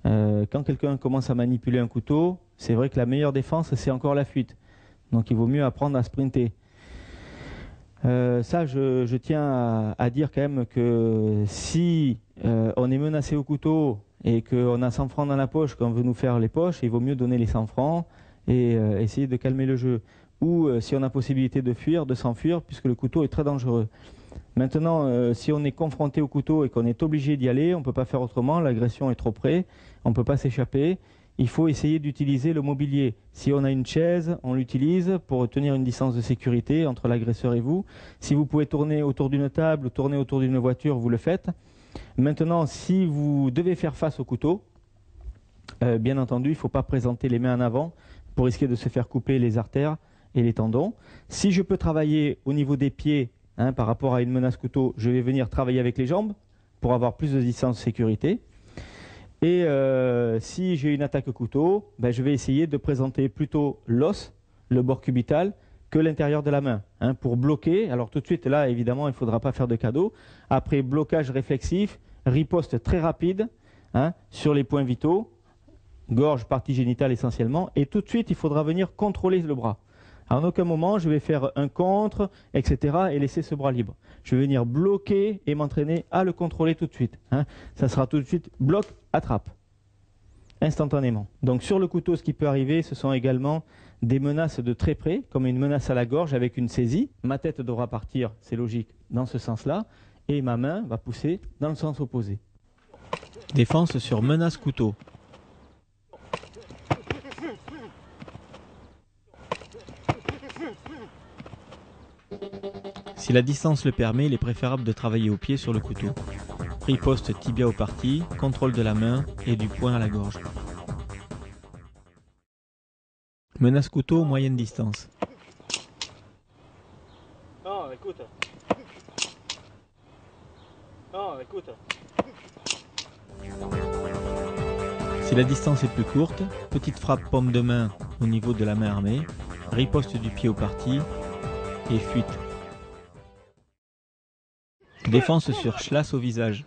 Quand quelqu'un commence à manipuler un couteau, c'est vrai que la meilleure défense, c'est encore la fuite. Donc il vaut mieux apprendre à sprinter. Ça, je tiens à dire quand même que si on est menacé au couteau et qu'on a 100 francs dans la poche, qu'on veut nous faire les poches, il vaut mieux donner les 100 francs et essayer de calmer le jeu. Ou si on a possibilité de fuir, de s'enfuir, puisque le couteau est très dangereux. Maintenant, si on est confronté au couteau et qu'on est obligé d'y aller, on ne peut pas faire autrement, l'agression est trop près, on ne peut pas s'échapper. Il faut essayer d'utiliser le mobilier. Si on a une chaise, on l'utilise pour tenir une distance de sécurité entre l'agresseur et vous. Si vous pouvez tourner autour d'une table ou tourner autour d'une voiture, vous le faites. Maintenant, si vous devez faire face au couteau, bien entendu, il ne faut pas présenter les mains en avant pour risquer de se faire couper les artères et les tendons. Si je peux travailler au niveau des pieds, par rapport à une menace couteau, je vais venir travailler avec les jambes pour avoir plus de distance de sécurité. Et si j'ai une attaque couteau, je vais essayer de présenter plutôt l'os, le bord cubital, que l'intérieur de la main, pour bloquer. Alors tout de suite, là, évidemment, il ne faudra pas faire de cadeau. Après, blocage réflexif, riposte très rapide sur les points vitaux, gorge, partie génitale essentiellement. Et tout de suite, il faudra venir contrôler le bras. À aucun moment, je vais faire un contre, etc. et laisser ce bras libre. Je vais venir bloquer et m'entraîner à le contrôler tout de suite. Ça sera tout de suite bloc, attrape, instantanément. Donc sur le couteau, ce qui peut arriver, ce sont également des menaces de très près, comme une menace à la gorge avec une saisie. Ma tête devra partir, c'est logique, dans ce sens-là, et ma main va pousser dans le sens opposé. Défense sur menace couteau. Si la distance le permet, il est préférable de travailler au pied sur le couteau. Riposte tibia aux parties, contrôle de la main et du poing à la gorge. Menace couteau, moyenne distance. Non, écoute. Non, écoute. Si la distance est plus courte, petite frappe paume de main au niveau de la main armée, riposte du pied aux parties et fuite. Défense sur schlass au visage.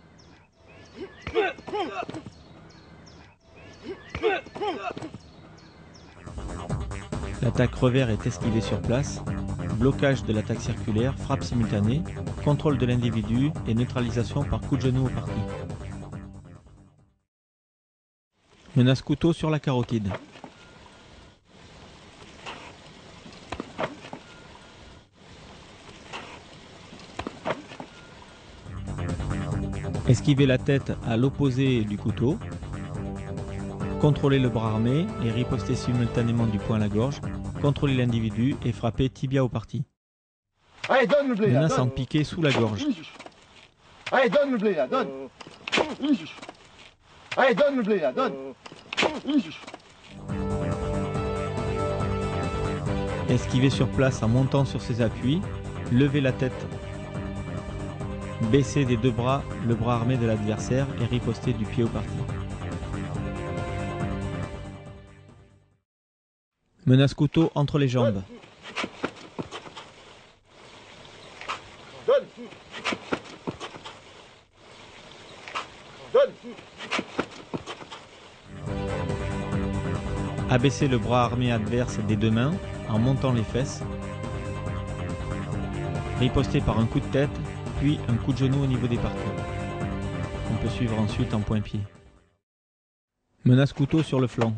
L'attaque revers est esquivée sur place. Blocage de l'attaque circulaire, frappe simultanée, contrôle de l'individu et neutralisation par coup de genou aux parties. Menace couteau sur la carotide. Esquiver la tête à l'opposé du couteau. Contrôler le bras armé et riposter simultanément du poing à la gorge. Contrôler l'individu et frapper tibia aux parties. Allez, donne le blé là, Menace en donne. piqué sous la gorge. Allez, donne le blé là, donne. Allez, donne le blé là, donne. Esquiver sur place en montant sur ses appuis. Lever la tête Baisser des deux bras le bras armé de l'adversaire et riposter du pied au parti. Menace couteau entre les jambes. Donne. Donne. Abaisser le bras armé adverse des deux mains en montant les fesses. Riposter par un coup de tête, puis un coup de genou au niveau des parties. On peut suivre ensuite en point-pied. Menace couteau sur le flanc.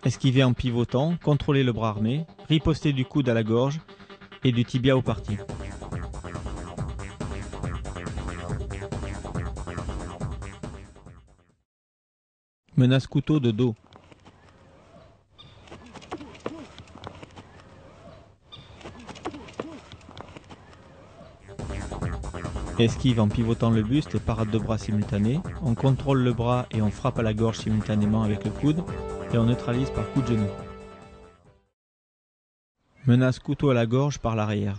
Esquiver en pivotant, contrôler le bras armé, riposter du coude à la gorge et du tibia au parti. Menace couteau de dos. Esquive en pivotant le buste et parade de bras simultanée. On contrôle le bras et on frappe à la gorge simultanément avec le coude et on neutralise par coup de genou. Menace couteau à la gorge par l'arrière.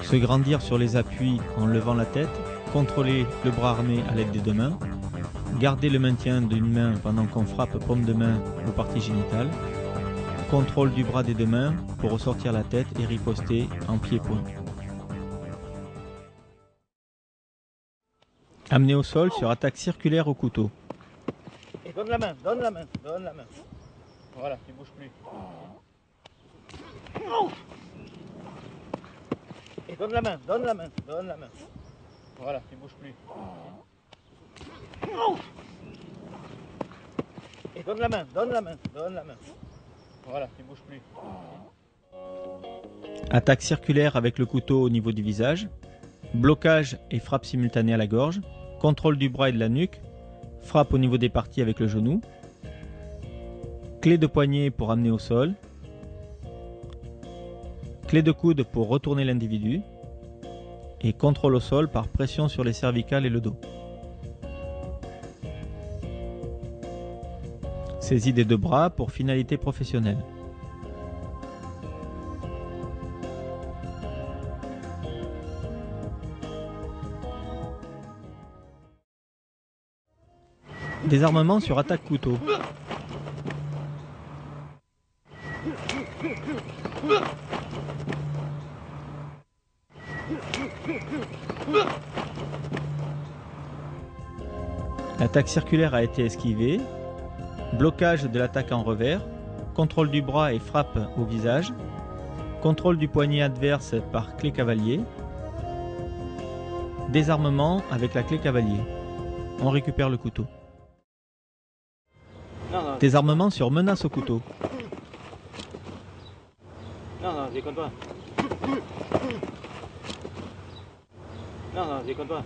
Se grandir sur les appuis en levant la tête, contrôler le bras armé à l'aide des deux mains, garder le maintien d'une main pendant qu'on frappe paume de main aux parties génitales, contrôle du bras des deux mains pour ressortir la tête et riposter en pied-point. Amener au sol sur attaque circulaire au couteau. Et donne la main, donne la main, donne la main. Voilà, tu bouges plus. Et donne la main, donne la main, donne la main. Voilà, tu bouges plus. Et donne la main, donne la main, donne la main. Voilà, tu bouges plus. Attaque circulaire avec le couteau au niveau du visage. Blocage et frappe simultanée à la gorge. Contrôle du bras et de la nuque. Frappe au niveau des parties avec le genou. Clé de poignet pour amener au sol. Clé de coude pour retourner l'individu. Et contrôle au sol par pression sur les cervicales et le dos. Saisie des deux bras pour finalité professionnelle. Désarmement sur attaque couteau. L'attaque circulaire a été esquivée. Blocage de l'attaque en revers. Contrôle du bras et frappe au visage. Contrôle du poignet adverse par clé cavalier. Désarmement avec la clé cavalier. On récupère le couteau. Non, Désarmement sur menace au couteau. non, déconne pas. Non, déconne pas.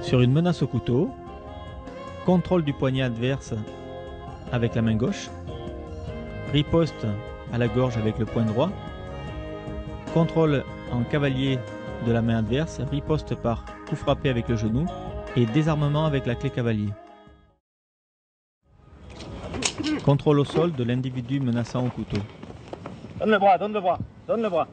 Sur une menace au couteau, contrôle du poignet adverse avec la main gauche, riposte à la gorge avec le poing droit, contrôle en cavalier de la main adverse, riposte par coup frappé avec le genou et désarmement avec la clé cavalier. Contrôle au sol de l'individu menaçant au couteau. Donne le bras, donne le bras, donne le bras.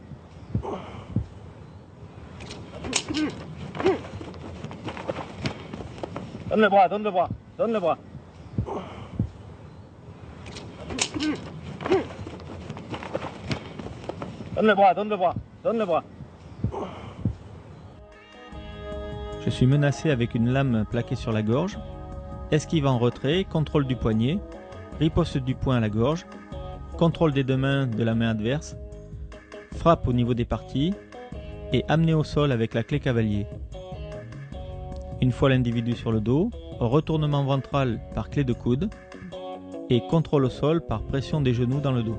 Donne le bras, donne le bras, donne le bras. Donne le bras, donne le bras, donne le bras. Je suis menacé avec une lame plaquée sur la gorge. Esquive en retrait, contrôle du poignet, riposte du poing à la gorge, contrôle des deux mains de la main adverse, frappe au niveau des parties et amener au sol avec la clé cavalier. Une fois l'individu sur le dos, retournement ventral par clé de coude et contrôle au sol par pression des genoux dans le dos.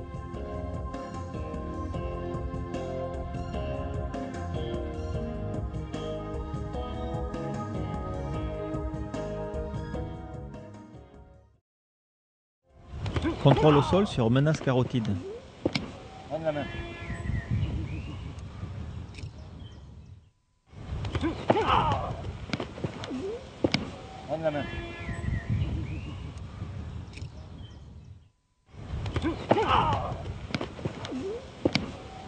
Contrôle au sol sur menace carotide. Donne la main. Donne la main.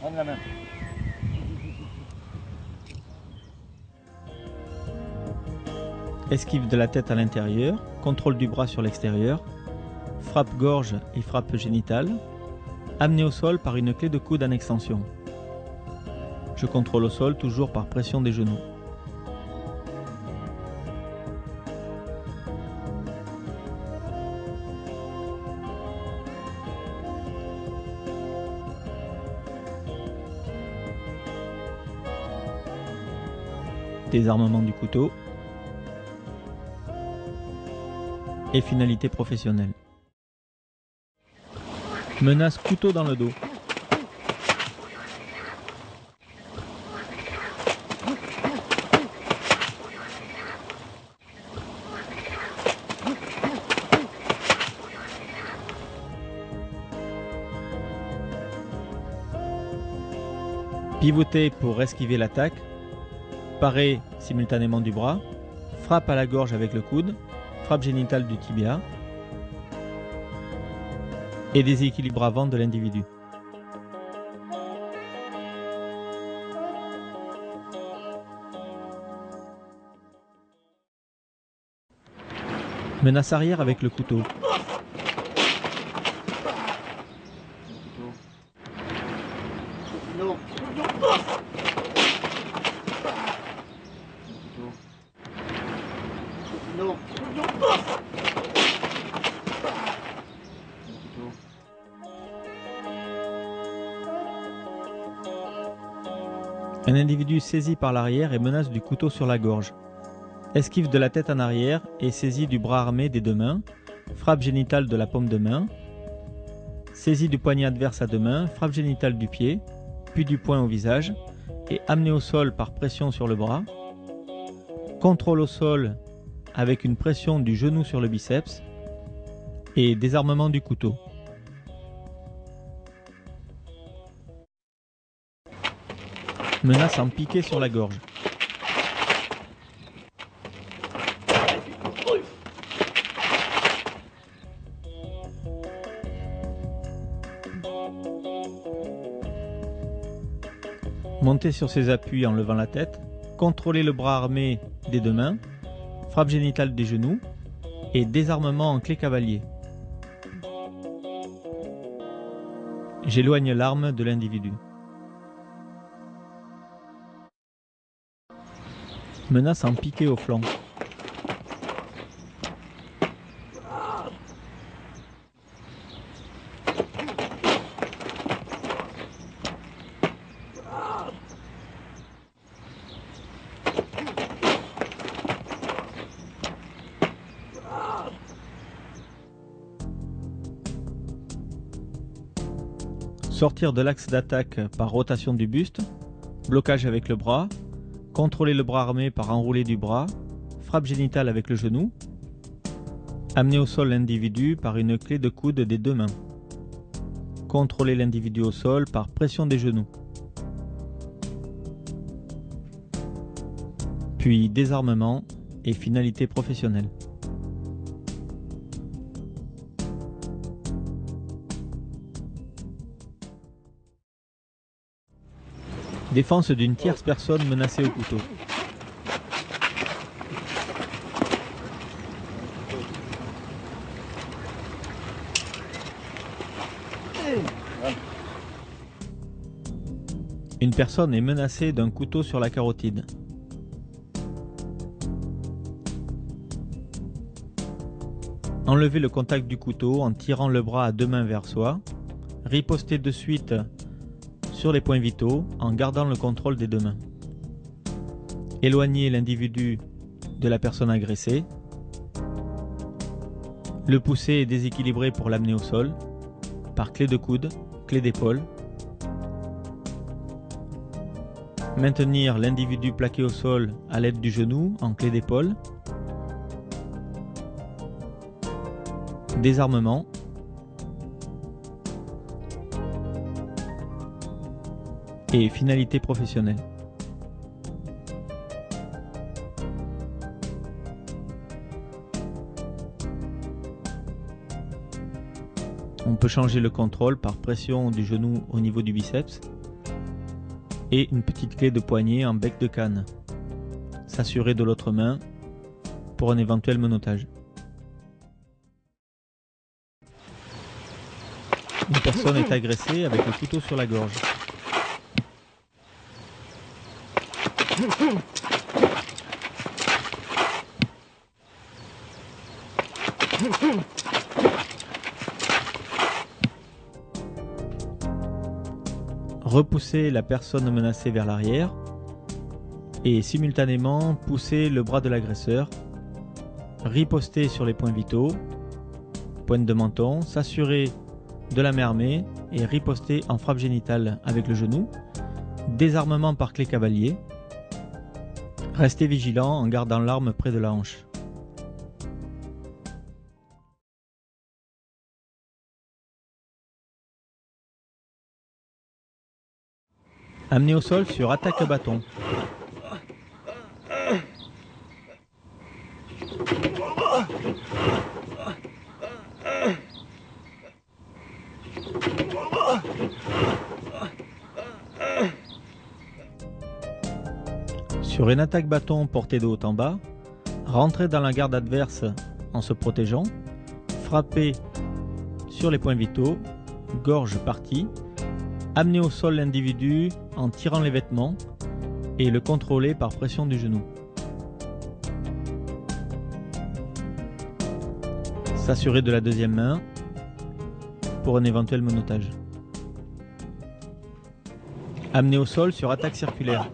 Donne la main. Esquive de la tête à l'intérieur, contrôle du bras sur l'extérieur, frappe gorge et frappe génitale, amené au sol par une clé de coude en extension. Je contrôle au sol toujours par pression des genoux. Désarmement du couteau et finalité professionnelle. Menace couteau dans le dos. Pivoter pour esquiver l'attaque. Parer simultanément du bras. Frappe à la gorge avec le coude. Frappe génitale du tibia. Et déséquilibre avant de l'individu. Menace arrière avec le couteau. Non. Non. Un individu saisi par l'arrière et menace du couteau sur la gorge. Esquive de la tête en arrière et saisie du bras armé des deux mains. Frappe génitale de la paume de main. Saisie du poignet adverse à deux mains. Frappe génitale du pied, puis du poing au visage. Et amené au sol par pression sur le bras. Contrôle au sol avec une pression du genou sur le biceps. Et désarmement du couteau. Menace en piqué sur la gorge. Monter sur ses appuis en levant la tête. Contrôler le bras armé des deux mains. Frappe génitale des genoux. Et désarmement en clé cavalier. J'éloigne l'arme de l'individu. Menace en piqué au flanc. Sortir de l'axe d'attaque par rotation du buste, blocage avec le bras, contrôler le bras armé par enroulé du bras, frappe génitale avec le genou, amener au sol l'individu par une clé de coude des deux mains, contrôler l'individu au sol par pression des genoux, puis désarmement et finalité professionnelle. Défense d'une tierce personne menacée au couteau. Une personne est menacée d'un couteau sur la carotide. Enlevez le contact du couteau en tirant le bras à deux mains vers soi. Ripostez de suite sur les points vitaux en gardant le contrôle des deux mains. Éloignez l'individu de la personne agressée. Le pousser et déséquilibrer pour l'amener au sol par clé de coude, clé d'épaule. Maintenir l'individu plaqué au sol à l'aide du genou en clé d'épaule. Désarmement et finalité professionnelle. On peut changer le contrôle par pression du genou au niveau du biceps et une petite clé de poignet en bec de canne. S'assurer de l'autre main pour un éventuel menottage. Une personne est agressée avec le couteau sur la gorge. Repousser la personne menacée vers l'arrière et simultanément pousser le bras de l'agresseur. Riposter sur les points vitaux, pointe de menton, s'assurer de la main armée et riposter en frappe génitale avec le genou. Désarmement par clé cavalier. Restez vigilant en gardant l'arme près de la hanche. Amener au sol sur attaque bâton. Sur une attaque bâton portée de haut en bas, rentrez dans la garde adverse en se protégeant, frappez sur les points vitaux, gorge partie, amenez au sol l'individu en tirant les vêtements et le contrôler par pression du genou. S'assurer de la deuxième main pour un éventuel menottage. Amener au sol sur attaque circulaire.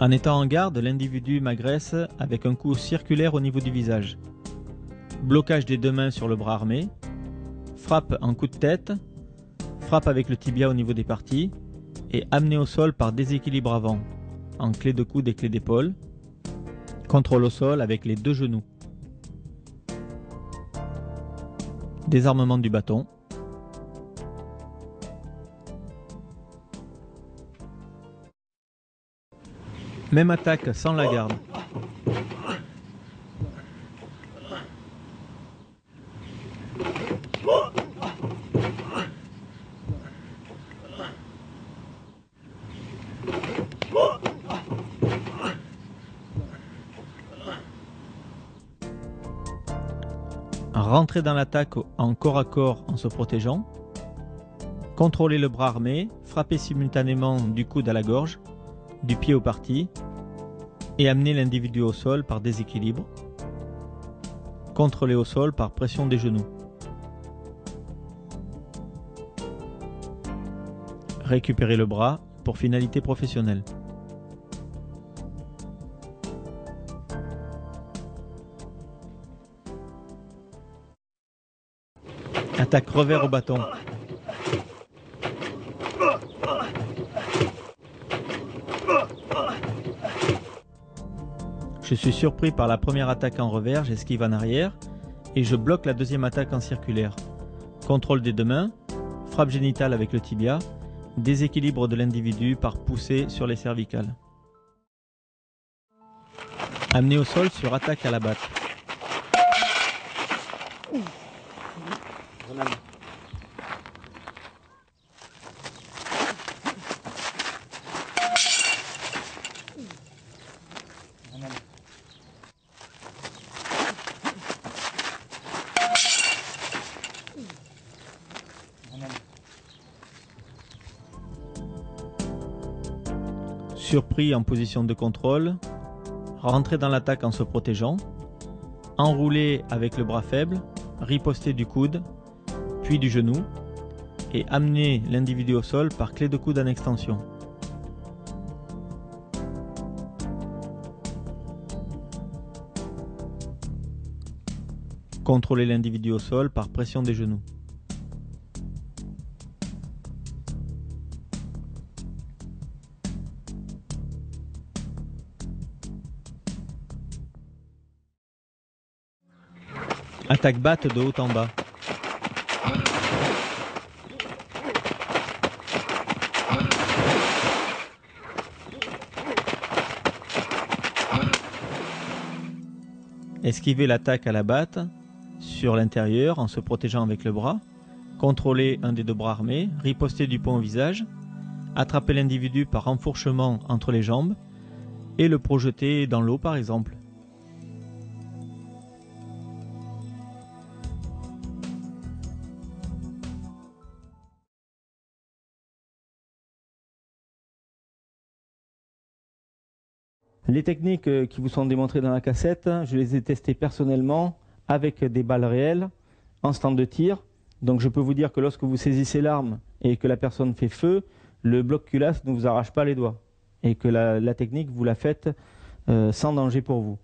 En étant en garde, l'individu m'agresse avec un coup circulaire au niveau du visage. Blocage des deux mains sur le bras armé. Frappe en coup de tête. Frappe avec le tibia au niveau des parties. Et amené au sol par déséquilibre avant, en clé de coude et clé d'épaule. Contrôle au sol avec les deux genoux. Désarmement du bâton. Même attaque sans la garde. Rentrer dans l'attaque en corps à corps en se protégeant. Contrôler le bras armé, frapper simultanément du coude à la gorge, du pied au parti, et amener l'individu au sol par déséquilibre. Contrôler au sol par pression des genoux. Récupérer le bras pour finalité professionnelle. Attaque revers au bâton. Je suis surpris par la première attaque en revers, j'esquive en arrière et je bloque la deuxième attaque en circulaire. Contrôle des deux mains, frappe génitale avec le tibia, déséquilibre de l'individu par poussée sur les cervicales. Amené au sol sur attaque à la batte. Surpris en position de contrôle, rentrer dans l'attaque en se protégeant, enrouler avec le bras faible, riposter du coude, puis du genou, et amener l'individu au sol par clé de coude en extension. Contrôler l'individu au sol par pression des genoux. Attaque batte de haut en bas. Esquiver l'attaque à la batte sur l'intérieur en se protégeant avec le bras. Contrôler un des deux bras armés. Riposter du poing au visage. Attraper l'individu par enfourchement entre les jambes. Et le projeter dans l'eau par exemple. Les techniques qui vous sont démontrées dans la cassette, je les ai testées personnellement avec des balles réelles en stand de tir. Donc je peux vous dire que lorsque vous saisissez l'arme et que la personne fait feu, le bloc culasse ne vous arrache pas les doigts et que la technique vous la faites sans danger pour vous.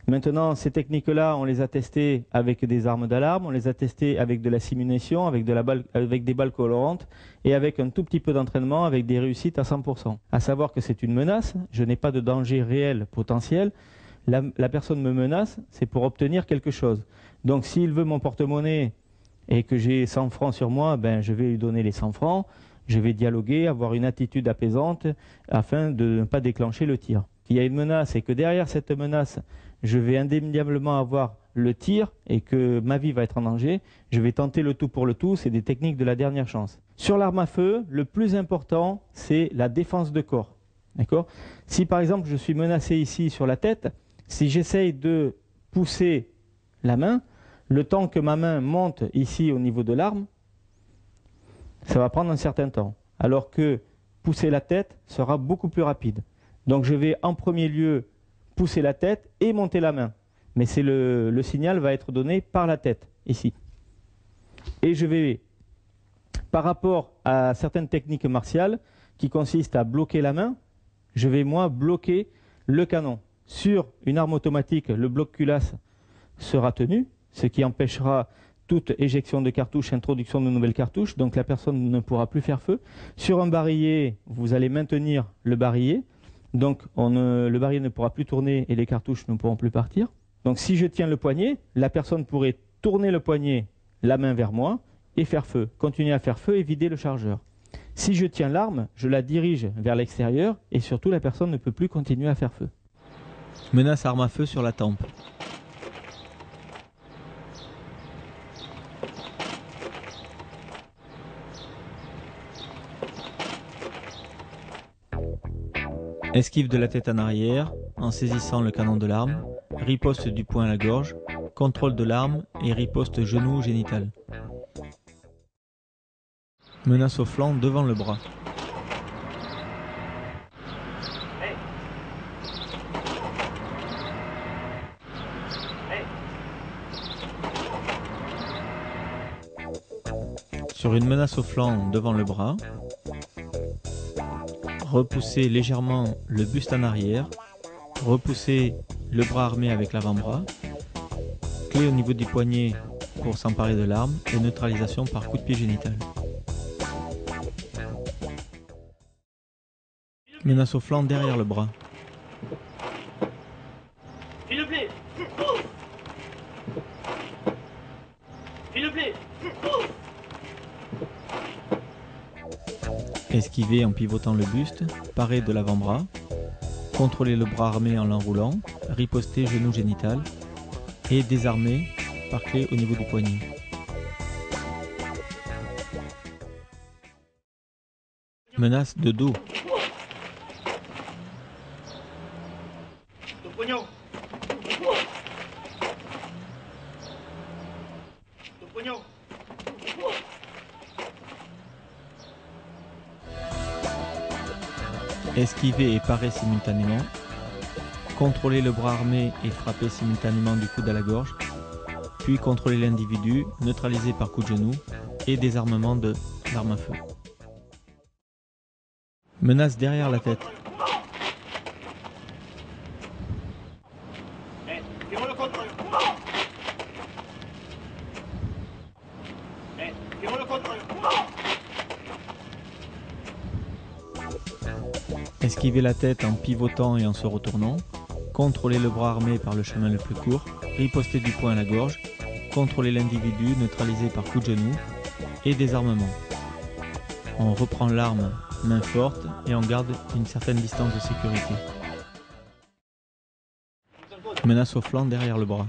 Maintenant, ces techniques-là, on les a testées avec des armes d'alarme, on les a testées avec de la simulation, avec des balles colorantes et avec un tout petit peu d'entraînement avec des réussites à 100%. À savoir que c'est une menace, je n'ai pas de danger réel potentiel. La personne me menace, c'est pour obtenir quelque chose. Donc s'il veut mon porte-monnaie et que j'ai 100 francs sur moi, ben, je vais lui donner les 100 francs, je vais dialoguer, avoir une attitude apaisante afin de ne pas déclencher le tir. S'il y a une menace et que derrière cette menace, je vais indéniablement avoir le tir et que ma vie va être en danger, je vais tenter le tout pour le tout, c'est des techniques de la dernière chance. Sur l'arme à feu, le plus important, c'est la défense de corps. D'accord ? Si par exemple je suis menacé ici sur la tête, si j'essaye de pousser la main, le temps que ma main monte ici au niveau de l'arme, ça va prendre un certain temps. Alors que pousser la tête sera beaucoup plus rapide. Donc je vais en premier lieu pousser la tête et monter la main. Mais c'est le signal va être donné par la tête, ici. Et je vais, par rapport à certaines techniques martiales qui consistent à bloquer la main, je vais moi bloquer le canon. Sur une arme automatique, le bloc culasse sera tenu, ce qui empêchera toute éjection de cartouches, introduction de nouvelles cartouches, donc la personne ne pourra plus faire feu. Sur un barillet, vous allez maintenir le barillet. Donc le barillet ne pourra plus tourner et les cartouches ne pourront plus partir. Donc si je tiens le poignet, la personne pourrait tourner le poignet, la main vers moi et faire feu, continuer à faire feu et vider le chargeur. Si je tiens l'arme, je la dirige vers l'extérieur et surtout la personne ne peut plus continuer à faire feu. Menace arme à feu sur la tempe. Esquive de la tête en arrière en saisissant le canon de l'arme, riposte du poing à la gorge, contrôle de l'arme et riposte genou génital. Menace au flanc devant le bras. Sur une menace au flanc devant le bras, repousser légèrement le buste en arrière, repousser le bras armé avec l'avant-bras, clé au niveau du poignet pour s'emparer de l'arme et neutralisation par coup de pied génital. Menace au flanc derrière le bras. S'il te plaît. S'il te plaît. Esquiver en pivotant le buste, parer de l'avant-bras, contrôler le bras armé en l'enroulant, riposter genou génital et désarmer par clé au niveau du poignet. Menace de dos. Ton pognon. Ton pognon. Esquiver et parer simultanément, contrôler le bras armé et frapper simultanément du coude à la gorge, puis contrôler l'individu, neutraliser par coup de genou et désarmement de l'arme à feu. Menace derrière la tête. Fais-moi le contrôle. Fais-moi le contrôle. Esquiver la tête en pivotant et en se retournant, contrôler le bras armé par le chemin le plus court, riposter du poing à la gorge contrôler l'individu neutralisé par coup de genou et désarmement. On reprend l'arme main forte et on garde une certaine distance de sécurité. Menace au flanc derrière le bras.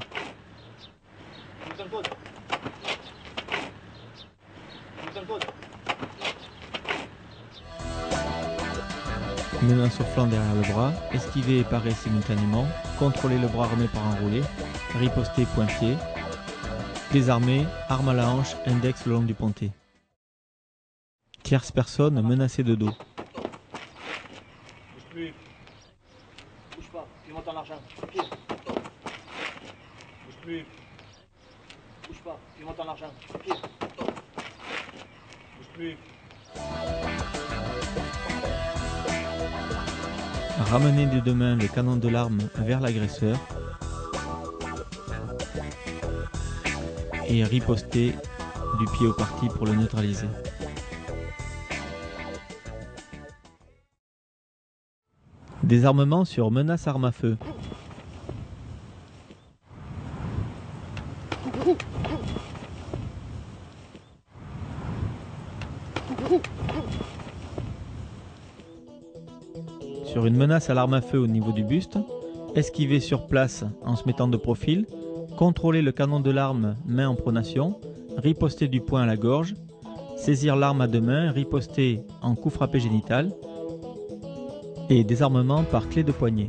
Menace au flanc derrière le bras, esquiver et parer simultanément, contrôler le bras armé par enroulé, riposter point-pied, désarmer, arme à la hanche, index le long du ponté. Tierce personne menacée de dos. Bouge plus. Bouge pas, tu montes en argent. Pied. Bouge plus. Bouge pas, tu montes en argent. Pied. Bouge plus. Ramener des deux mains le canon de l'arme vers l'agresseur et riposter du pied au parti pour le neutraliser. Désarmement sur menace arme à feu. Sur une menace à l'arme à feu au niveau du buste, esquiver sur place en se mettant de profil, contrôler le canon de l'arme main en pronation, riposter du poing à la gorge, saisir l'arme à deux mains, riposter en coup frappé génital et désarmement par clé de poignet.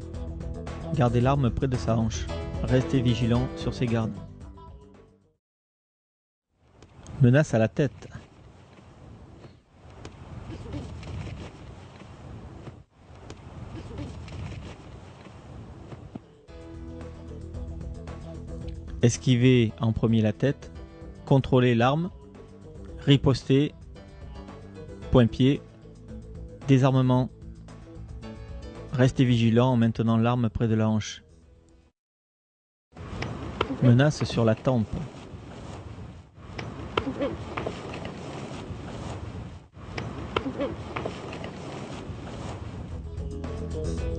Garder l'arme près de sa hanche. Rester vigilant sur ses gardes. Menace à la tête. Esquiver en premier la tête, contrôler l'arme, riposter, point-pied, désarmement, rester vigilant en maintenant l'arme près de la hanche. Menace sur la tempe.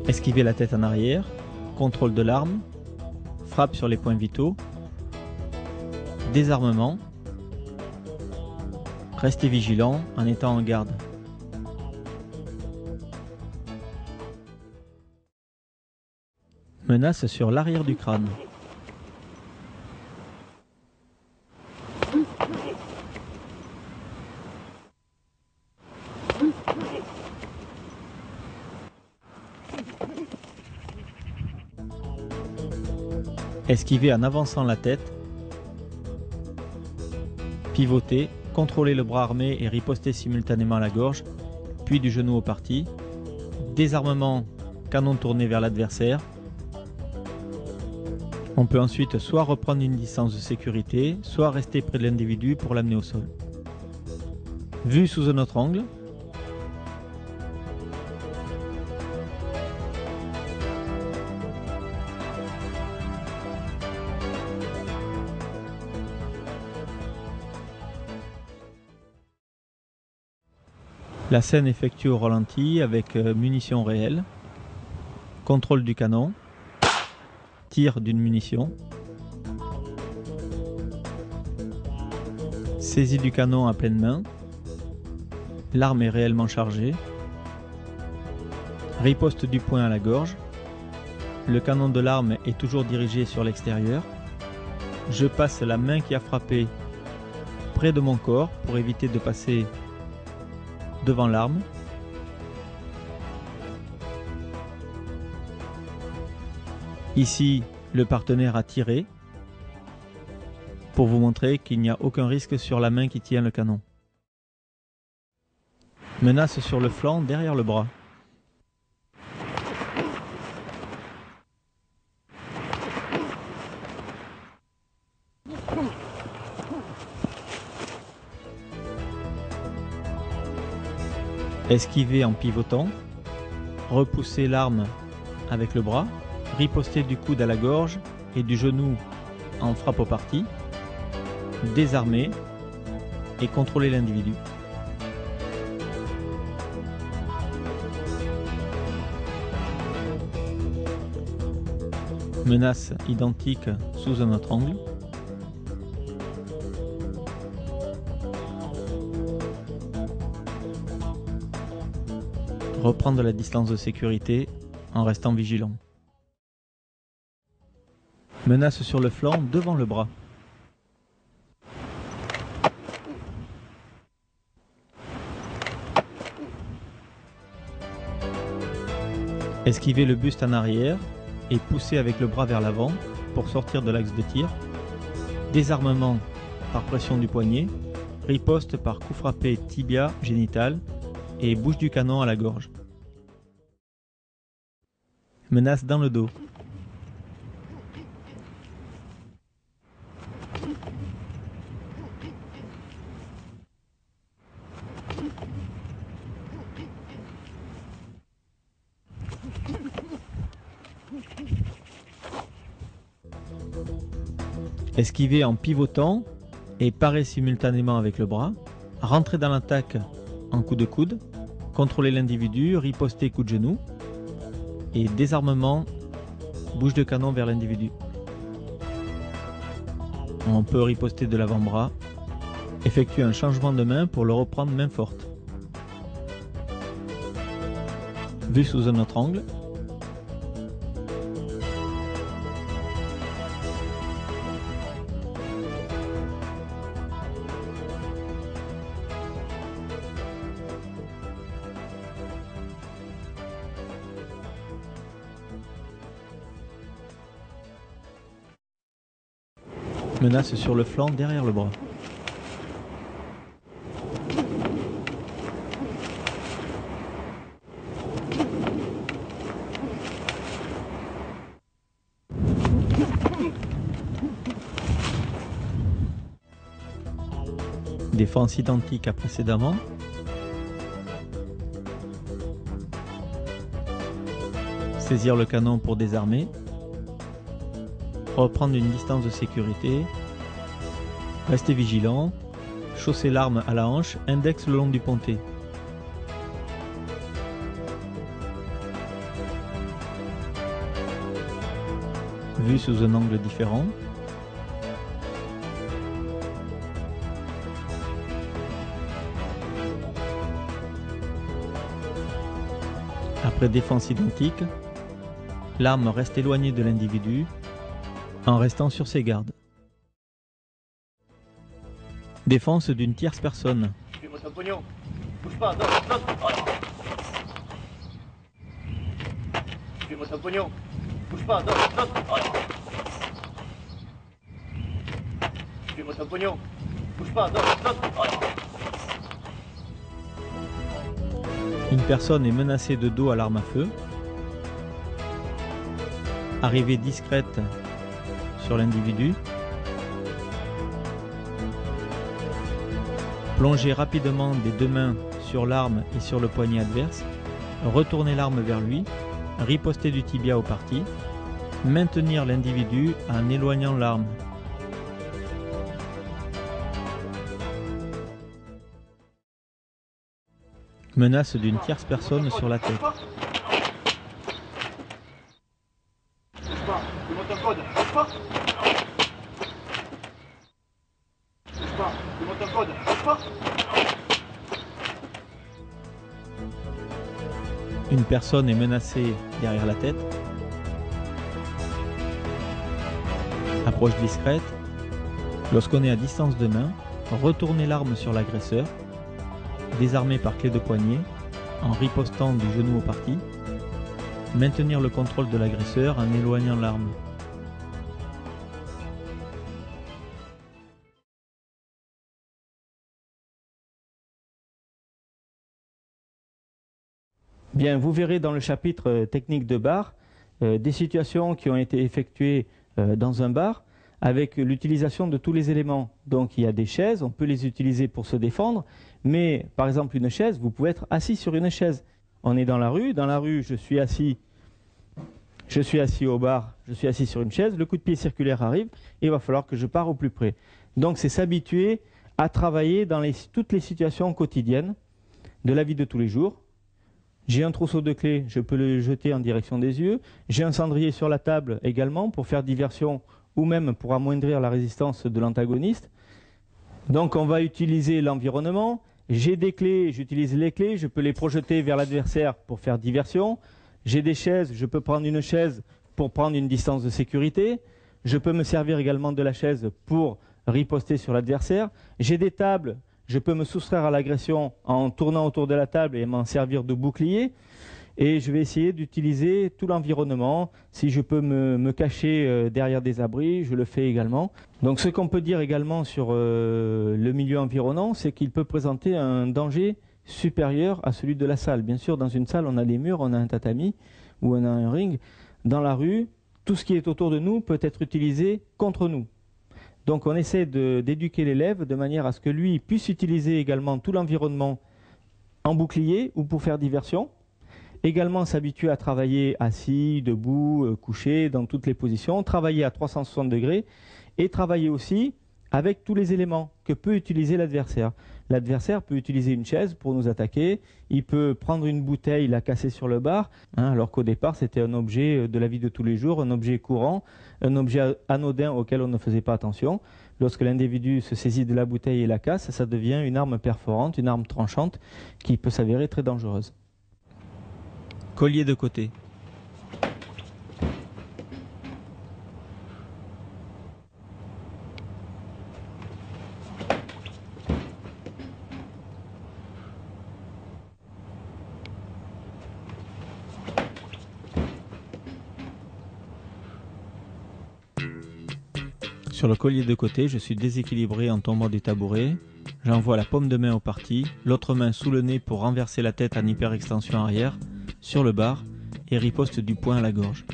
Esquiver la tête en arrière, contrôle de l'arme, frappe sur les points vitaux, désarmement, restez vigilant en étant en garde. Menace sur l'arrière du crâne. Esquiver en avançant la tête, pivoter, contrôler le bras armé et riposter simultanément à la gorge, puis du genou au parti, désarmement, canon tourné vers l'adversaire. On peut ensuite soit reprendre une distance de sécurité, soit rester près de l'individu pour l'amener au sol. Vue sous un autre angle. La scène effectuée au ralenti avec munitions réelles, contrôle du canon, tir d'une munition, saisie du canon à pleine main, l'arme est réellement chargée, riposte du poing à la gorge, le canon de l'arme est toujours dirigé sur l'extérieur, je passe la main qui a frappé près de mon corps pour éviter de passer devant l'arme. Ici, le partenaire a tiré pour vous montrer qu'il n'y a aucun risque sur la main qui tient le canon. Menace sur le flanc derrière le bras. Esquiver en pivotant, repousser l'arme avec le bras, riposter du coude à la gorge et du genou en frappe au parti, désarmer et contrôler l'individu. Menace identique sous un autre angle. Reprendre la distance de sécurité en restant vigilant. Menace sur le flanc devant le bras. Esquiver le buste en arrière et pousser avec le bras vers l'avant pour sortir de l'axe de tir. Désarmement par pression du poignet. Riposte par coup frappé tibia génital et bouche du canon à la gorge. Menace dans le dos. Esquiver en pivotant et parer simultanément avec le bras. Rentrer dans l'attaque en coup de coude. Contrôler l'individu, riposter coup de genou. Et désarmement, bouche de canon vers l'individu. On peut riposter de l'avant-bras. Effectuer un changement de main pour le reprendre main forte. Vu sous un autre angle. Menace sur le flanc derrière le bras. Défense identique à précédemment. Saisir le canon pour désarmer. Reprendre une distance de sécurité. Rester vigilant. Chausser l'arme à la hanche, index le long du pontet. Vue sous un angle différent. Après défense identique, l'arme reste éloignée de l'individu en restant sur ses gardes. Défense d'une tierce personne. Suis-moi ton pognon. Bouge pas, donne. Suis-moi ton pognon. Bouge pas, donne. Suis-moi ton pognon. Bouge pas, donne. Une personne est menacée de dos à l'arme à feu. Arrivée discrète sur l'individu. Plonger rapidement des deux mains sur l'arme et sur le poignet adverse. Retourner l'arme vers lui. Riposter du tibia au parti. Maintenir l'individu en éloignant l'arme. Menace d'une tierce personne sur la tête. Une personne est menacée derrière la tête. Approche discrète. Lorsqu'on est à distance de main, retournez l'arme sur l'agresseur. Désarmer par clé de poignet, en ripostant du genou au parti. Maintenir le contrôle de l'agresseur en éloignant l'arme. Bien, vous verrez dans le chapitre technique de bar des situations qui ont été effectuées dans un bar avec l'utilisation de tous les éléments. Donc il y a des chaises, on peut les utiliser pour se défendre, mais par exemple une chaise, vous pouvez être assis sur une chaise. On est dans la rue je suis assis au bar, je suis assis sur une chaise, le coup de pied circulaire arrive et il va falloir que je pars au plus près. Donc c'est s'habituer à travailler dans toutes les situations quotidiennes de la vie de tous les jours. J'ai un trousseau de clés, je peux le jeter en direction des yeux. J'ai un cendrier sur la table également pour faire diversion ou même pour amoindrir la résistance de l'antagoniste. Donc on va utiliser l'environnement. J'ai des clés, j'utilise les clés, je peux les projeter vers l'adversaire pour faire diversion. J'ai des chaises, je peux prendre une chaise pour prendre une distance de sécurité. Je peux me servir également de la chaise pour riposter sur l'adversaire. J'ai des tables, je peux me soustraire à l'agression en tournant autour de la table et m'en servir de bouclier. Et je vais essayer d'utiliser tout l'environnement. Si je peux me cacher derrière des abris, je le fais également. Donc ce qu'on peut dire également sur le milieu environnant, c'est qu'il peut présenter un danger supérieur à celui de la salle. Bien sûr, dans une salle, on a des murs, on a un tatami ou on a un ring. Dans la rue, tout ce qui est autour de nous peut être utilisé contre nous. Donc on essaie d'éduquer l'élève de manière à ce que lui puisse utiliser également tout l'environnement en bouclier ou pour faire diversion. Également s'habituer à travailler assis, debout, couché, dans toutes les positions, travailler à 360 degrés et travailler aussi avec tous les éléments que peut utiliser l'adversaire. L'adversaire peut utiliser une chaise pour nous attaquer, il peut prendre une bouteille, la casser sur le bar, alors qu'au départ c'était un objet de la vie de tous les jours, un objet courant, un objet anodin auquel on ne faisait pas attention. Lorsque l'individu se saisit de la bouteille et la casse, ça devient une arme perforante, une arme tranchante qui peut s'avérer très dangereuse. Collier de côté. Sur le collier de côté, je suis déséquilibré en tombant du tabouret. J'envoie la paume de main au parti, l'autre main sous le nez pour renverser la tête en hyperextension arrière, sur le bar, et riposte du poing à la gorge.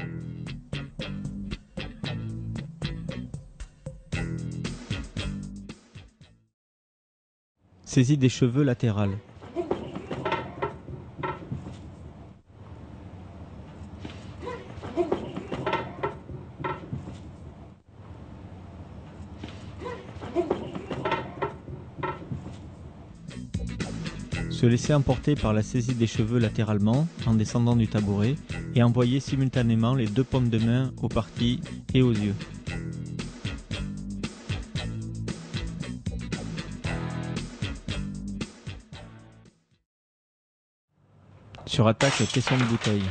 Saisie des cheveux latérales. Se laisser emporter par la saisie des cheveux latéralement en descendant du tabouret et envoyer simultanément les deux paumes de main au parti et aux yeux. Sur attaque, caisson de bouteille.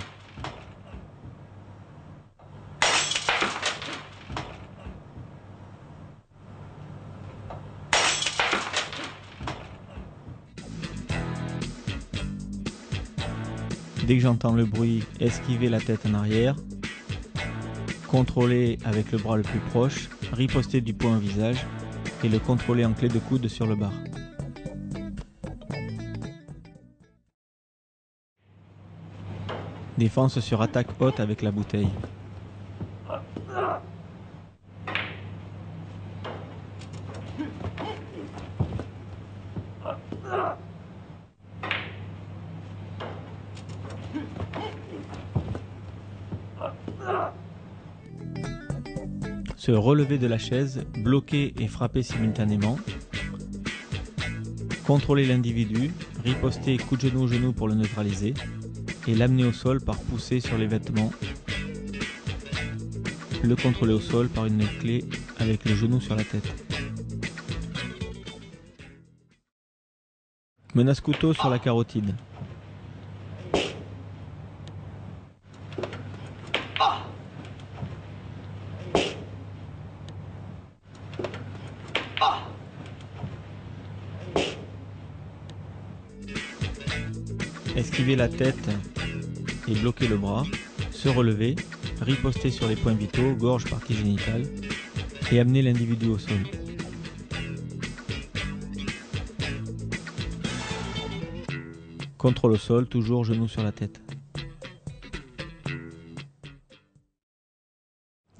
Dès que j'entends le bruit, esquiver la tête en arrière, contrôler avec le bras le plus proche, riposter du poing au visage et le contrôler en clé de coude sur le bar. Défense sur attaque haute avec la bouteille. Se relever de la chaise, bloquer et frapper simultanément. Contrôler l'individu, riposter coup de genou pour le neutraliser et l'amener au sol par pousser sur les vêtements. Le contrôler au sol par une clé avec le genou sur la tête. Menace couteau sur la carotide. Esquiver la tête et bloquer le bras, se relever, riposter sur les points vitaux, gorge, partie génitale, et amener l'individu au sol. Contrôle au sol, toujours genou sur la tête.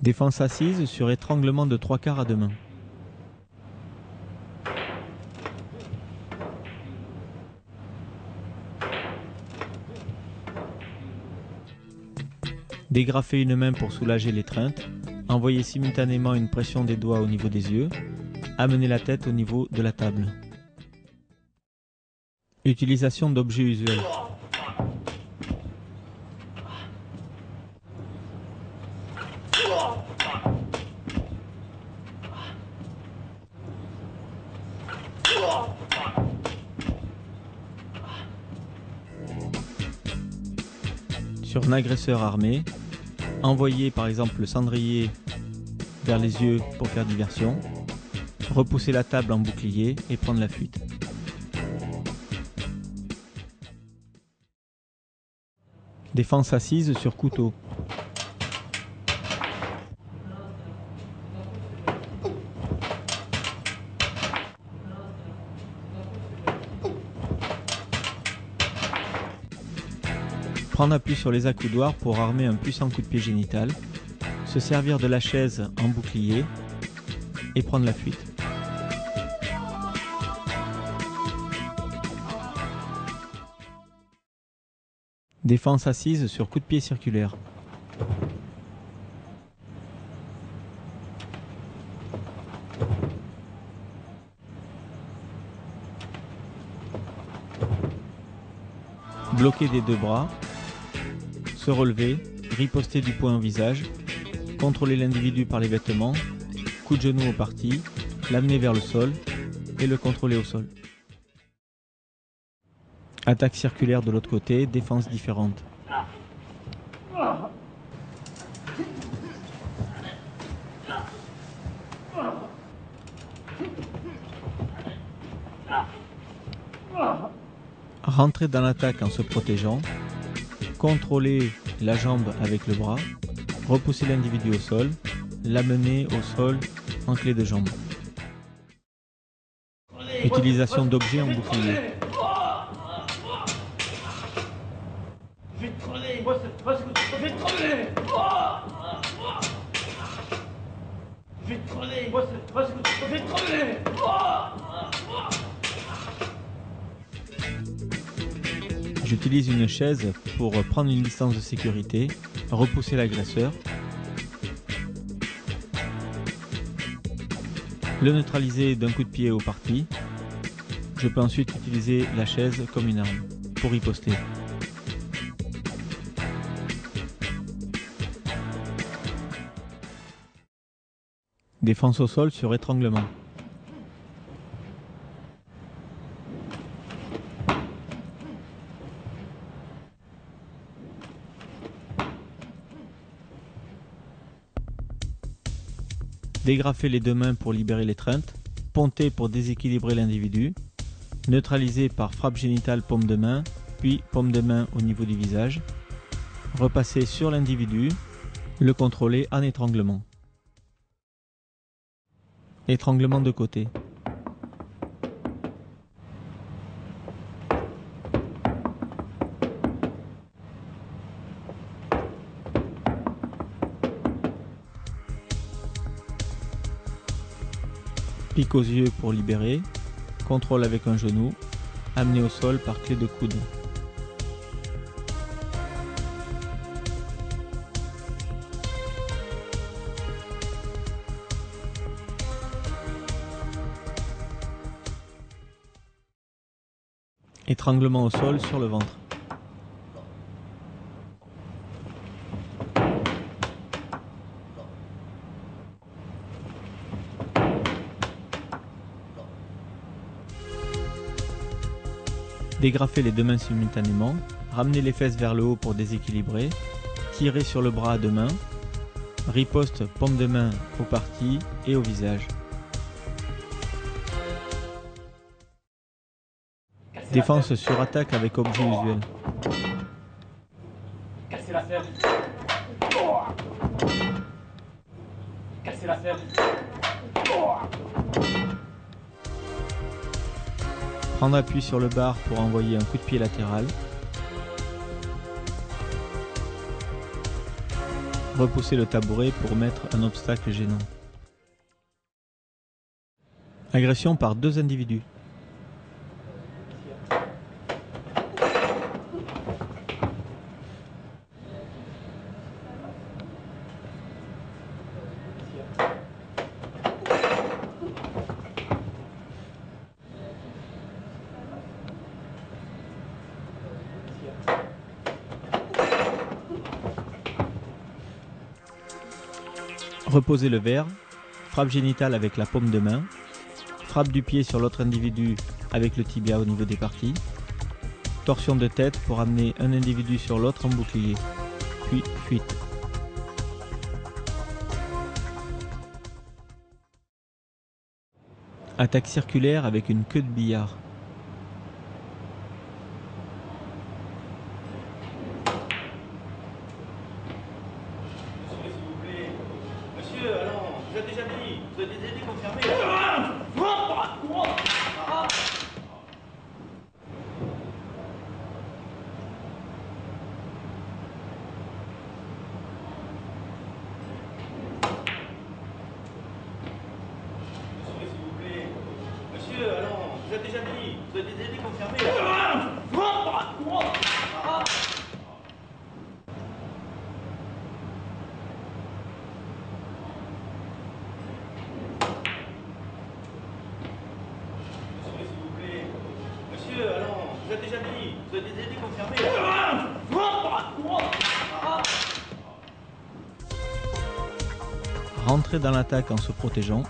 Défense assise sur étranglement de 3/4 à 2 mains. Dégrafer une main pour soulager l'étreinte, envoyer simultanément une pression des doigts au niveau des yeux, amener la tête au niveau de la table. Utilisation d'objets usuels. sur un agresseur armé, envoyer par exemple le cendrier vers les yeux pour faire diversion, repousser la table en bouclier et prendre la fuite. Défense assise sur couteau. Prendre appui sur les accoudoirs pour armer un puissant coup de pied génital, se servir de la chaise en bouclier et prendre la fuite. Défense assise sur coup de pied circulaire. Bloquer des deux bras, se relever, riposter du poing au visage, contrôler l'individu par les vêtements, coup de genou au parti, l'amener vers le sol et le contrôler au sol. Attaque circulaire de l'autre côté, défense différente. Rentrer dans l'attaque en se protégeant, contrôler la jambe avec le bras, repousser l'individu au sol, l'amener au sol en clé de jambe. Utilisation d'objets en bouclier. J'utilise une chaise pour prendre une distance de sécurité, repousser l'agresseur, le neutraliser d'un coup de pied au parti. Je peux ensuite utiliser la chaise comme une arme pour riposter. Défense au sol sur étranglement. Dégrafer les deux mains pour libérer l'étreinte, ponter pour déséquilibrer l'individu, neutraliser par frappe génitale paume de main, puis paume de main au niveau du visage, repasser sur l'individu, le contrôler en étranglement. Étranglement de côté. Pique aux yeux pour libérer, contrôle avec un genou, amener au sol par clé de coude. Étranglement au sol sur le ventre. Dégrafer les deux mains simultanément, ramener les fesses vers le haut pour déséquilibrer, tirer sur le bras à deux mains, riposte paume de main au parti et au visage. Défense sur attaque avec objet usuel. Casser la selle. Casser la selle. Prendre appui sur le bar pour envoyer un coup de pied latéral. Repousser le tabouret pour mettre un obstacle gênant. Agression par deux individus. Reposer le verre, frappe génitale avec la paume de main, frappe du pied sur l'autre individu avec le tibia au niveau des parties, Torsion de tête pour amener un individu sur l'autre en bouclier. Puis fuite. Attaque circulaire avec une queue de billard. Monsieur, allons, je vous ai déjà dit, vous avez des idées confirmées. Monsieur, allons, je vous ai déjà dit, vous avez des idées confirmées. Monsieur, allons, je vous ai déjà dit, vous avez des idées confirmées. Rentrer dans l'attaque en se protégeant.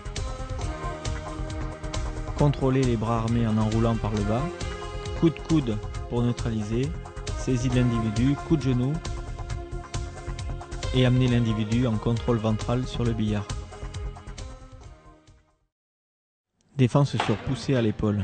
Contrôler les bras armés en enroulant par le bas. Coup de coude pour neutraliser. Saisie de l'individu, coup de genou. Et amener l'individu en contrôle ventral sur le billard. Défense sur poussée à l'épaule.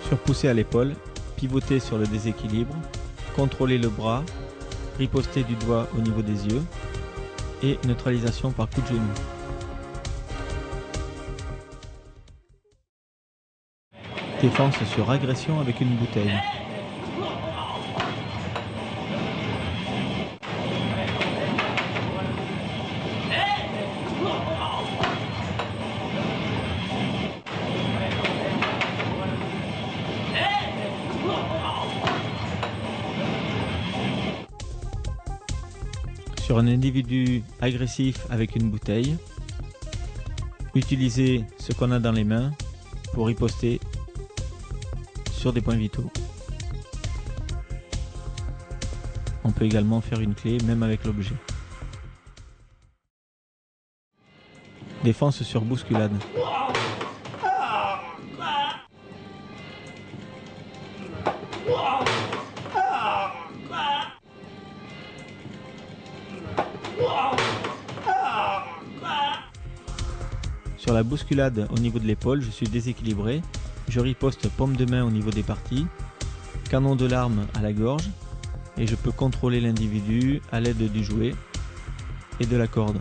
Sur poussée à l'épaule, pivoter sur le déséquilibre, contrôler le bras, riposter du doigt au niveau des yeux et neutralisation par coup de genou. Défense sur agression avec une bouteille. Sur un individu agressif avec une bouteille, utiliser ce qu'on a dans les mains pour riposter sur des points vitaux. On peut également faire une clé même avec l'objet. Défense sur bousculade. Sur la bousculade au niveau de l'épaule, je suis déséquilibré. Je riposte paume de main au niveau des parties, canon de l'arme à la gorge et je peux contrôler l'individu à l'aide du jouet et de la corde.